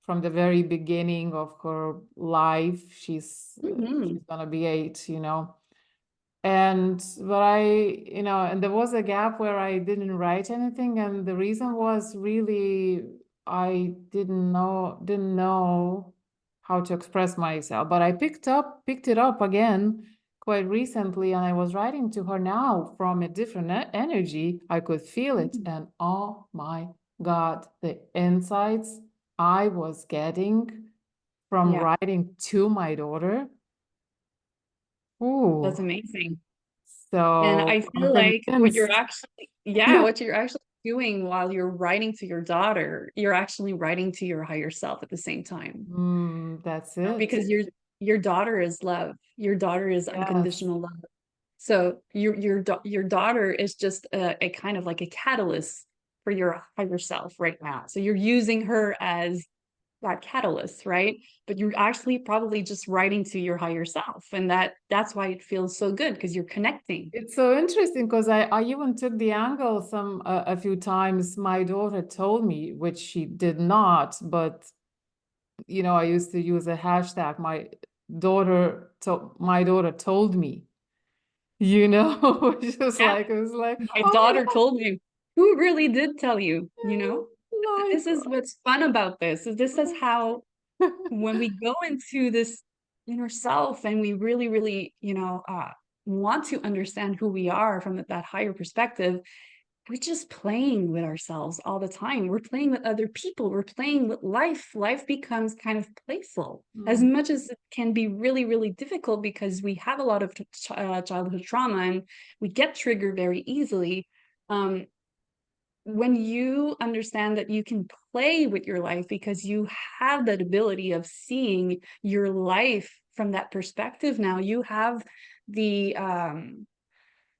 from the very beginning of her life. Mhm. She's gonna be 8, you know. And but you know, and there was a gap where I didn't write anything, and the reason was really I didn't know how to express myself. But I picked it up again quite recently, and I was writing to her now from a different energy. I could feel it, Mhm. and oh my God, the insights I was getting from Yeah, writing to my daughter. that's Ooh. amazing. And So I I'm feel like convinced. what you're actually doing while you're writing to your daughter, you're actually writing to your higher self at the same time. That's You know, it. because your daughter is love. Your daughter is Yes. unconditional love. So your daughter is just a kind of like a catalyst for your higher self right now. So you're using her as that catalyst, right? But you're actually probably just writing to your higher self, and that's why it feels so good because you're connecting. It's so interesting because I even took the angle a few times. My daughter told me, which she did not, but you know, I used to use a hashtag. My daughter told me, you know, which was Yeah, like, it was like, my oh daughter told me. Who really did tell you, you know? my This is what's fun about this. Is this is how God. when we go into this inner self and we really, really, want to understand who we are from that higher perspective, we're just playing with ourselves all the time. We're playing with other people. We're playing with life. Life becomes kind of playful, as Mm, much as it can be really, really difficult because we have a lot of childhood trauma and we get triggered very easily. Um, when you understand that you can play with your life because you have that ability of seeing your life from that perspective, now you have the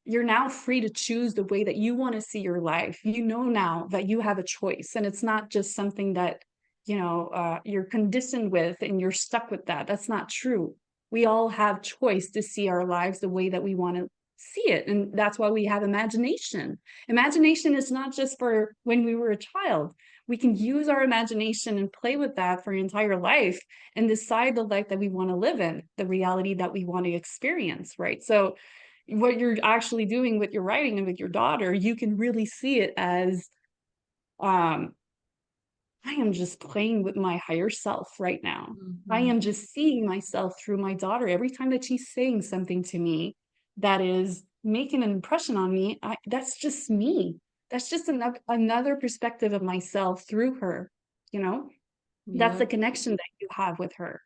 you're now free to choose the way that you want to see your life. You know now that you have a choice, and it's not just something that you're conditioned with and you're stuck with that. That's not true. We all have choice to see our lives the way that we want to see it, and that's why we have imagination. Imagination is not just for when we were a child. We can use our imagination and play with that for your entire life and decide the life that we want to live in, the reality that we want to experience, right? So what you're actually doing with your writing and with your daughter, you can really see it as um, I am just playing with my higher self right now. I mhm. am just seeing myself through my daughter. Every time that she's saying something to me that is making an impression on me, that's just me. That's just another perspective of myself through her. You know, that's Yeah, the connection that you have with her,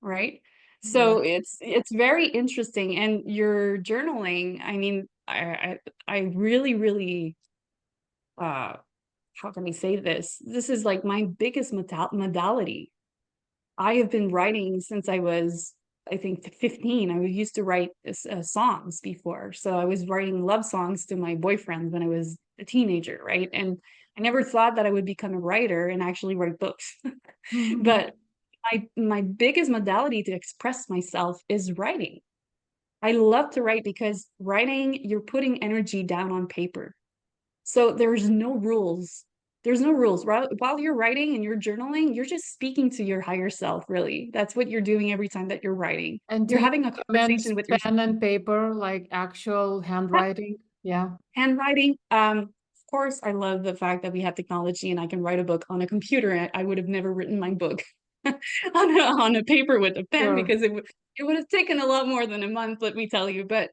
right? yeah. So it's very interesting. And your journaling, I mean, I really, really uh how can I say this? This is like my biggest modality. I have been writing since I was, I think, 15. I used to write songs before. So I was writing love songs to my boyfriend when I was a teenager, right? And I never thought that I would become a writer and actually write books. But my biggest modality to express myself is writing. I love to write because writing, you're putting energy down on paper. So there's no rules. There's no rules. While you're writing and you're journaling, you're just speaking to your higher self, really. That's what you're doing every time that you're writing. And do You're you having a recommend conversation with yourself. pen and paper, like actual handwriting? Yeah, Handwriting, of course, I love the fact that we have technology and I can write a book on a computer. I would have never written my book on a paper with a pen sure. because it would have taken a lot more than a month, let me tell you. But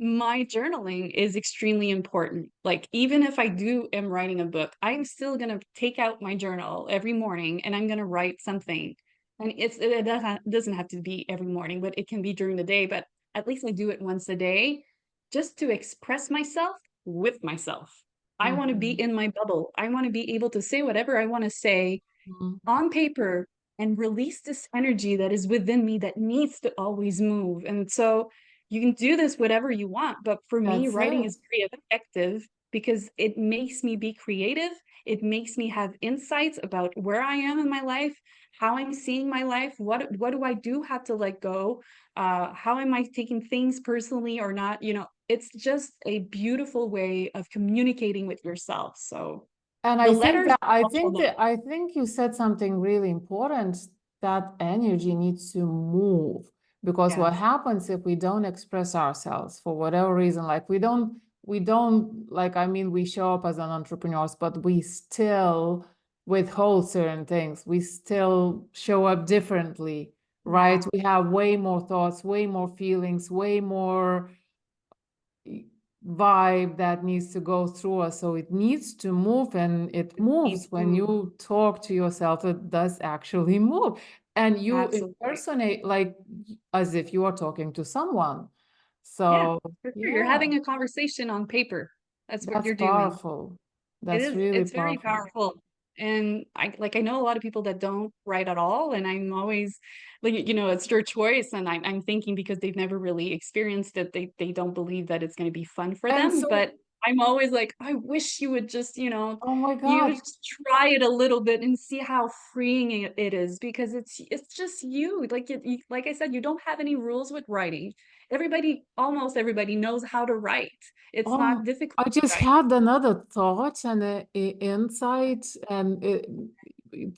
my journaling is extremely important. Like, even if I am writing a book, I'm still gonna take out my journal every morning and I'm gonna write something. And it doesn't have to be every morning, but it can be during the day. But at least I do it once a day just to express myself with myself. I want to be Mhm. in my bubble. I want to be able to say whatever I want to say Mhm. on paper and release this energy that is within me that needs to always move. And so you can do this whatever you want, but for me, That's writing it. is very effective because it makes me be creative. It makes me have insights about where I am in my life, how I'm seeing my life, what do I do have to let go, how am I taking things personally or not. It's just a beautiful way of communicating with yourself. So And the I think letters that are also that. I think you said something really important, that energy needs to move, because what Yes. happens if we don't express ourselves for whatever reason, like we don't like, I mean, we show up as an entrepreneurs, but we still withhold certain things. We still show up differently, right? Yeah. We have way more thoughts, way more feelings, way more vibe that needs to go through us. So it needs to move, and it moves Needs to when move. you talk to yourself. It does actually move. And you Absolutely. impersonate like as if you are talking to someone. Yeah, So for sure. You're yeah, having a conversation on paper. That's what that's you're doing. powerful. It That's is, really it's very powerful. powerful. And I know a lot of people that don't write at all. And I'm always like, it's your choice. And I'm thinking because they've never really experienced it, they don't believe that it's going to be fun for And them. so, But I'm always like, I wish you would just, oh my you God. just try it a little bit and see how freeing it is because it's just you. Like like I said, you don't have any rules with writing. Almost everybody knows how to write. It's not Oh, difficult I to just write. had another thought and insight, and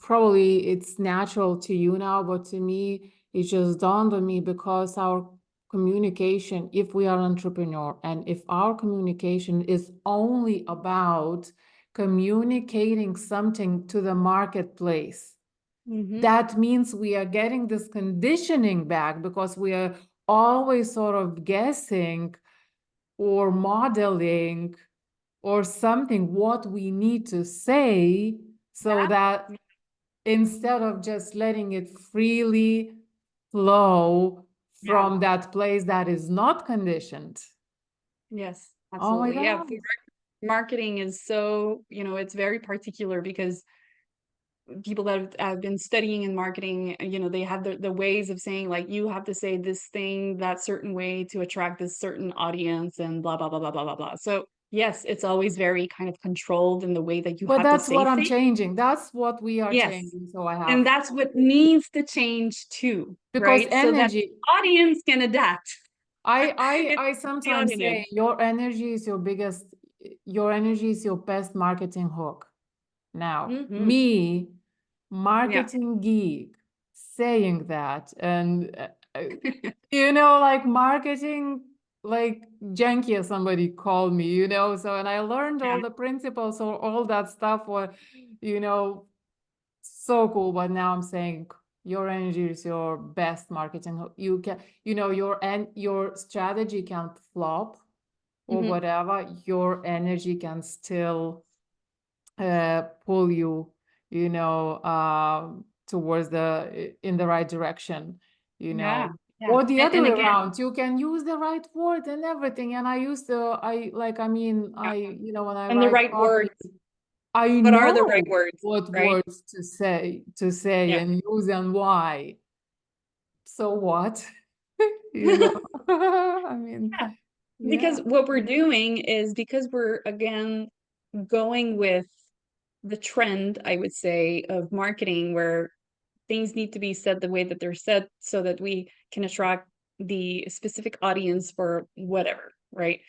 probably it's natural to you now, but to me, it just dawned on me because our communication, if we are entrepreneur, and if our communication is only about communicating something to the marketplace, Hmm. that means we are getting this conditioning back because we are always sort of guessing or modeling or something what we need to say, so that instead of just letting it freely flow Yeah. from that place that is not conditioned. Yes, Oh my absolutely. Yeah. God. Marketing is so, it's very particular because people that have been studying in marketing, they have the ways of saying like you have to say this thing that certain way to attract this certain audience and blah blah blah blah blah blah blah. So yes, it's always very kind of controlled in the way that you But have to that's say what I'm things. changing. That's what we are Yes. changing. So I And have, that's what needs to change too, because right? So that energy, the audience can adapt. It's I the sometimes say audience. your energy is your energy is your best marketing hook. Now, Hmm. me, Yeah. marketing geek, saying that, and like marketing, like junkie, as somebody called me, so, and I learned all Yeah. the principles or all that stuff was, you know, so cool. But now I'm saying your energy is your best marketing hook. You can, your strategy can flop or Hmm. whatever, your energy can still pull you, towards in the right direction, Yeah. Yeah. or the other And way again, around. You can use the right word and everything. And I used to, I mean, yeah. when I And the write right copy, words. I What are the right know words, what right? words to say Yeah. and use and why. So what? You know, I mean, Yeah. yeah. Because what we're doing is because we're again going with the trend, I would say, of marketing where things need to be said the way that they're said so that we can attract the specific audience for whatever, right?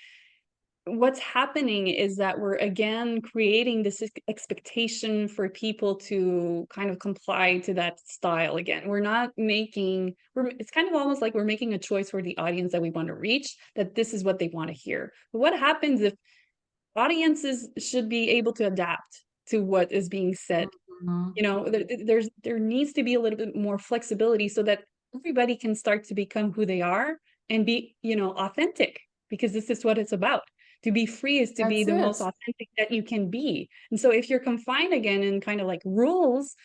what's happening is that we're again creating this expectation for people to kind of comply to that style again. We're not making, it's kind of almost like we're making a choice for the audience that we want to reach, that this is what they want to hear. But what happens if audiences should be able to adapt to what is being said? Mhm. You know, there needs to be a little bit more flexibility so that everybody can start to become who they are and be, you know, authentic, because this is what it's about. To be free is to be That's the most it. authentic that you can be. And so if you're confined again in kind of like rules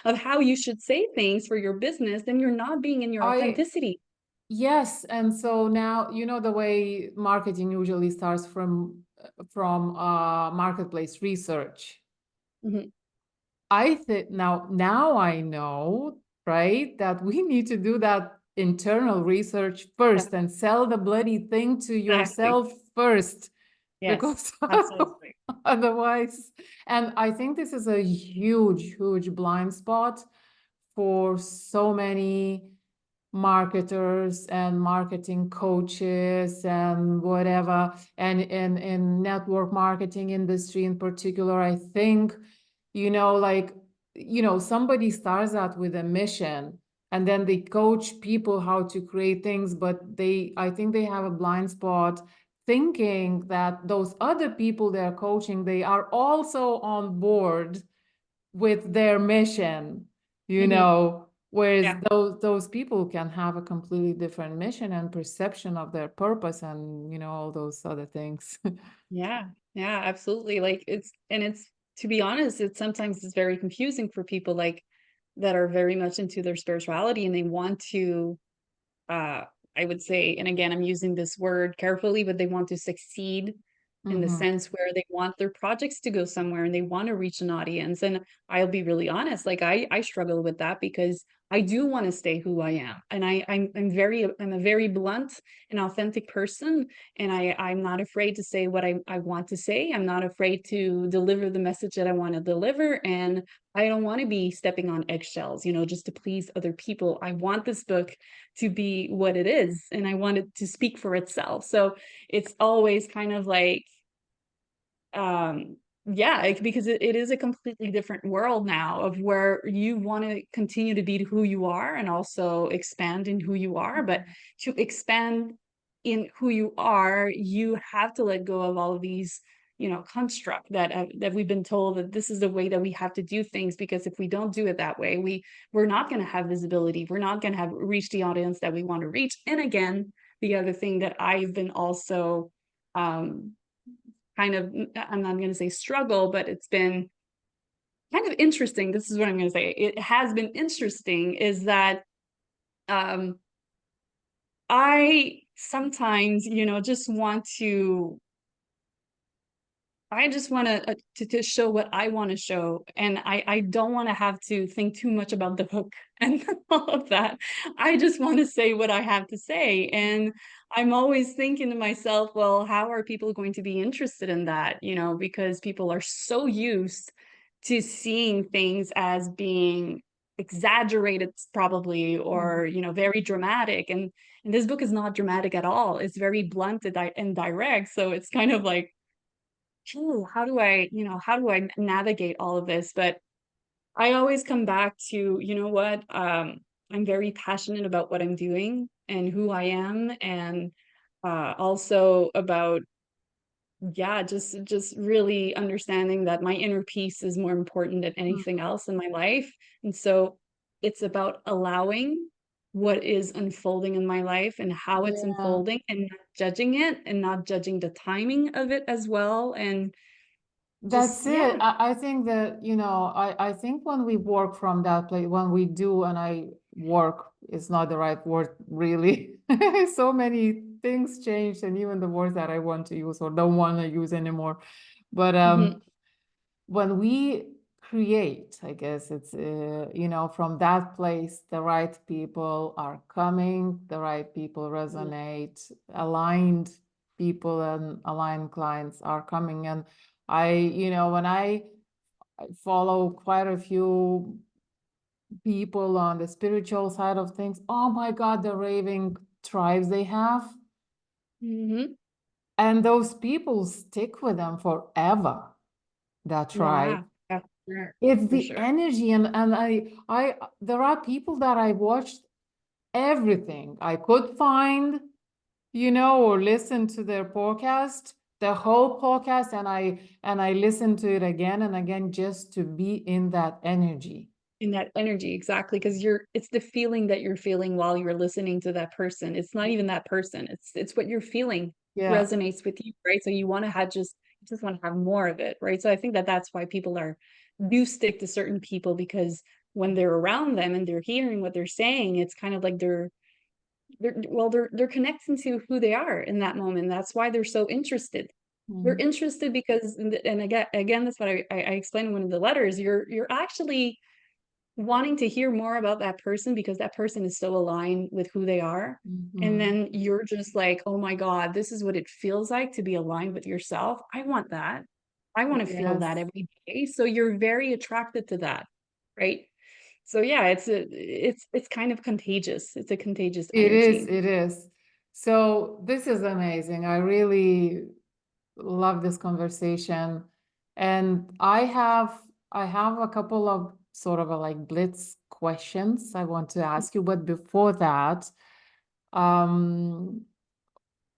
of how you should say things for your business, then you're not being in your I authenticity. Yes, and so now you know the way marketing usually starts from marketplace research. Mhm. I think now I know, right, that we need to do that internal research Yeah, first and sell the bloody thing to exactly. yourself first, Yes, because absolutely. otherwise, and I think this is a huge, huge blind spot for so many marketers and marketing coaches and whatever, and in network marketing industry in particular. I think, like, somebody starts out with a mission and then they coach people how to create things, but I think they have a blind spot thinking that those other people they're coaching, they are also on board with their mission, Mhm. whereas Yeah. those people can have a completely different mission and perception of their purpose and all those other things. Yeah, yeah, absolutely. Like it's to be honest, it's very confusing for people like that are very much into their spirituality and they want to uh I would say, and again, I'm using this word carefully, but they want to succeed in the Hmm. sense where they want their projects to go somewhere and they want to reach an audience. And I'll be really honest, like I struggle with that because I do want to stay who I am. And I'm a very blunt and authentic person. And I'm not afraid to say what I want to say. I'm not afraid to deliver the message that I want to deliver. And I don't want to be stepping on eggshells, just to please other people. I want this book to be what it is, and I want it to speak for itself. So it's always kind of like, yeah, because it is a completely different world now of where you want to continue to be who you are and also expand in who you are. But to expand in who you are, you have to let go of all of these, construct that we've been told that this is the way that we have to do things, because if we don't do it that way, we're not going to have visibility, we're not going to have reach the audience that we want to reach. And again, the other thing that I've been also um kind of, I'm not going to say struggle, but it's been kind of interesting. This is what I'm going to say. It has been interesting is that um, I sometimes, just want to I just want to show what I want to show, and I don't want to have to think too much about the hook and all of that. I just want to say what I have to say, and I'm always thinking to myself, well, how are people going to be interested in that? Because people are so used to seeing things as being exaggerated, probably, or very dramatic, and this book is not dramatic at all. It's very blunt and direct, so it's kind of like, "Ooh, how do I navigate all of this?" But I always come back to, you know what? I'm very passionate about what I'm doing and who I am, and also about, yeah, just really understanding that my inner peace is more important than anything else in my life. And so it's about allowing what is unfolding in my life and how it's Yeah. unfolding, and not judging it and not judging the timing of it as well. And just, That's yeah. it. I think that, I think when we work from that place, when we do, and I work is not the right word, really. So many things changed, and even the words that I want to use or don't want to use anymore. But Mhm. when we create, I guess it's, from that place, the right people are coming, the right people resonate, aligned people and aligned clients are coming. And when I follow quite a few people on the spiritual side of things, oh my God, the raving tribes they have. Mhm. And those people stick with them forever. That's right. Yeah, for sure. It's For the sure. energy, and I there are people that I watched everything I could find, or listen to their podcast, the whole podcast, and I listen to it again and again just to be in that energy. In that energy, exactly, because it's the feeling that you're feeling while you're listening to that person. It's not even that person, it's what you're feeling Yeah. resonates with you, right? So you want to have just you just want to have more of it, right? So I think that that's why people are do stick to certain people, because when they're around them and they're hearing what they're saying, it's kind of like they're connecting to who they are in that moment. That's why they're so interested. They're Mm. interested because, and again, that's what I explained in one of the letters. You're actually wanting to hear more about that person because that person is so aligned with who they are. And Mhm. then you're just like, oh my God, this is what it feels like to be aligned with yourself. I want that. I want to feel that Yes. every day. So you're very attracted to that, right? So yeah, it's kind of contagious. It's a contagious It is, energy. it is. So this is amazing. I really love this conversation. And I have a couple of sort of like blitz questions I want to ask you. But before that, um,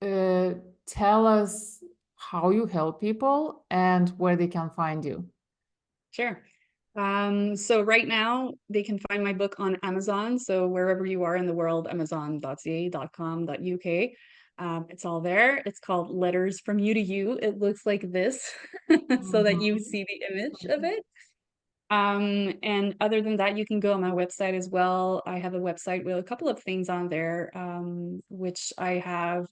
uh, tell us how you help people and where they can find you. Sure. So right now they can find my book on Amazon. So wherever you are in the world, amazon.ca.com.uk. It's all there. It's called Letters from You to You. It looks like this so that you Mhm. see the image of it. And other than that, you can go on my website as well. I have a website with a couple of things on there, which I have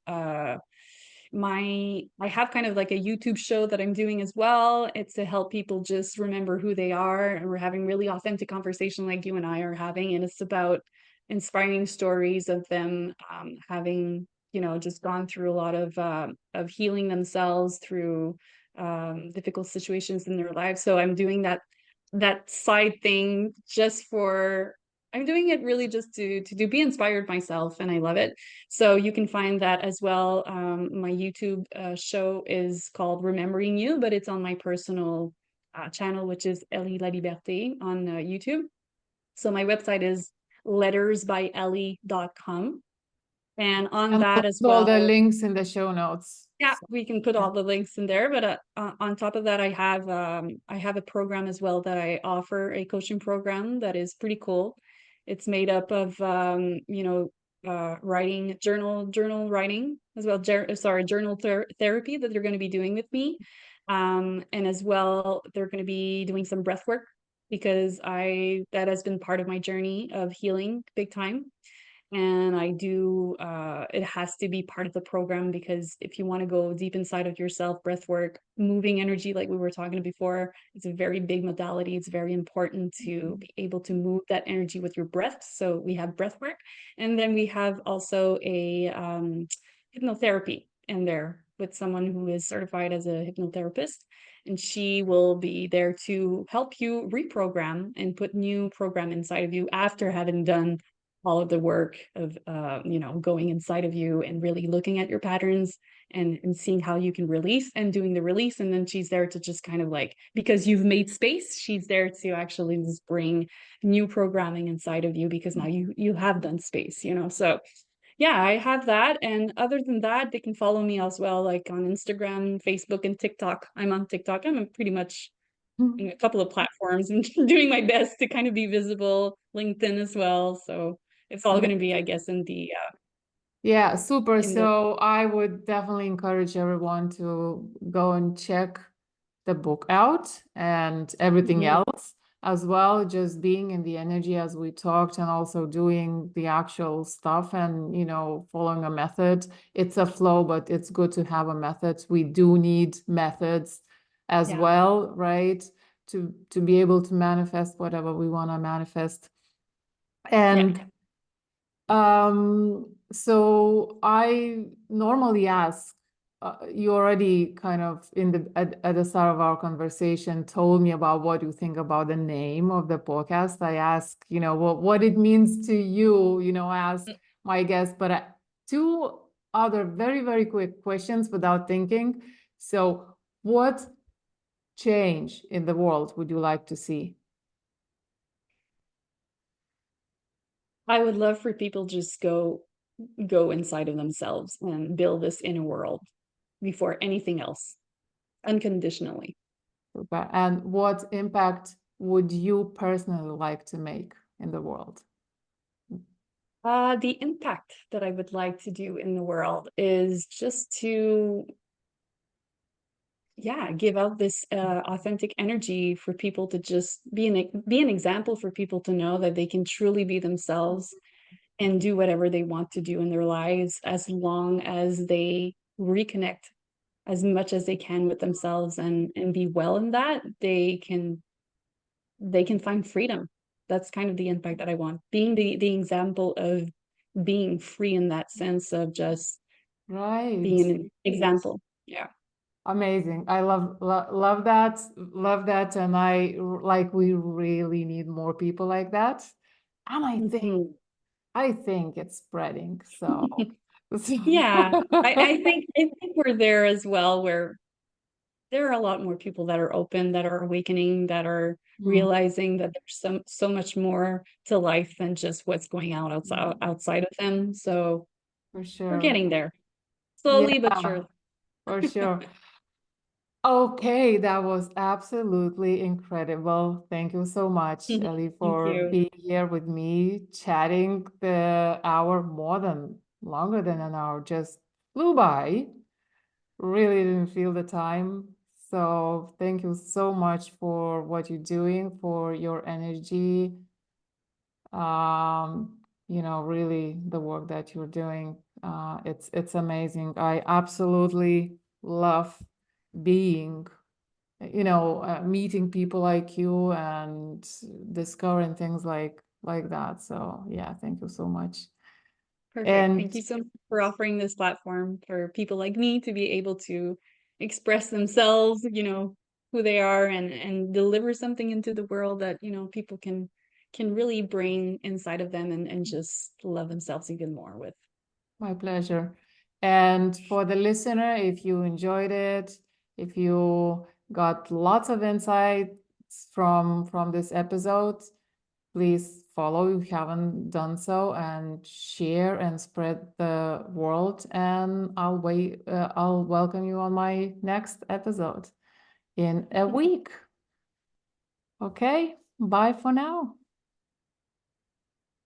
I have kind of like a YouTube show that I'm doing as well. It's to help people just remember who they are, and we're having really authentic conversation like you and I are having, and it's about inspiring stories of them having just gone through a lot of healing themselves through difficult situations in their lives. So I'm doing that side thing just for I'm doing it really just to be inspired myself, and I love it. So you can find that as well. My YouTube show is called Remembering You, but it's on my personal channel, which is Ellie Laliberté on YouTube. So my website is lettersbyellie.com. And on And I'll that as put all the well, links in the show notes. yeah, So, we can put yeah. all the links in there. But on top of that, I have a program as well that I offer, a coaching program that is pretty cool. It's made up of writing journal writing as well. Journal therapy that they're going to be doing with me, and as well they're going to be doing some breath work because I that has been part of my journey of healing big time. And I do it has to be part of the program, because if you want to go deep inside of yourself, breath work, moving energy like we were talking before, it's a very big modality. It's very important to be able to move that energy with your breath. So we have breath work, and then we have also a hypnotherapy in there with someone who is certified as a hypnotherapist, and she will be there to help you reprogram and put new program inside of you after having done all of the work of going inside of you and really looking at your patterns, and seeing how you can release and doing the release. And then she's there to just kind of like, because you've made space, she's there to actually just bring new programming inside of you, because now you have done space. So yeah, I have that. And other than that, they can follow me as well, like on Instagram, Facebook, and TikTok. I'm on TikTok. I'm pretty much in a couple of platforms and doing my best to kind of be visible, LinkedIn as well. So it's all going to be, I guess, Yeah, super. in the So I would definitely encourage everyone to go and check the book out and everything Mhm. else as well, just being in the energy as we talked, and also doing the actual stuff and, following a method. It's a flow, but it's good to have a method. We do need methods as Yeah, well, right? To be able to manifest whatever we want to manifest. yeah, And so I normally ask, you already kind of at the start of our conversation told me about what you think about the name of the podcast. I ask, what it means to you, I ask my guests, but to other very, very quick questions without thinking. So what change in the world would you like to see? I would love for people just go inside of themselves and build this inner world before anything else, unconditionally. And what impact would you personally like to make in the world? The impact that I would like to do in the world is just to, yeah, give out this authentic energy for people to just be an example for people to know that they can truly be themselves and do whatever they want to do in their lives, as long as they reconnect as much as they can with themselves and be well in that. They can find freedom. That's kind of the impact that I want, being the example of being free in that sense of just Right. being an example. Yeah. Amazing. I love that. Love that. And we really need more people like that. And Mhm. I think it's spreading. So, Yeah. I think we're there as well, where there are a lot more people that are open, that are awakening, that are Mm, realizing that there's so much more to life than just what's going on mm, outside of them. So for we're sure. getting there, slowly but Yeah, surely. for sure. Okay, that was absolutely incredible. Thank you so much, Ellie, Thank for you. being here with me, chatting the hour longer than an hour, just flew by. Really didn't feel the time. So thank you so much for what you're doing, for your energy. Really the work that you're doing. It's amazing. I absolutely love being, meeting people like you and discovering things like that. So yeah, thank you so much. Perfect. And Thank you so much for offering this platform for people like me to be able to express themselves, who they are, and deliver something into the world that, people can really bring inside of them and just love themselves even more with. my pleasure. And for the listener, if you enjoyed it, if you got lots of insights from this episode, please follow if you haven't done so, and share and spread the world. And I'll welcome you on my next episode in a week. Okay, bye for now.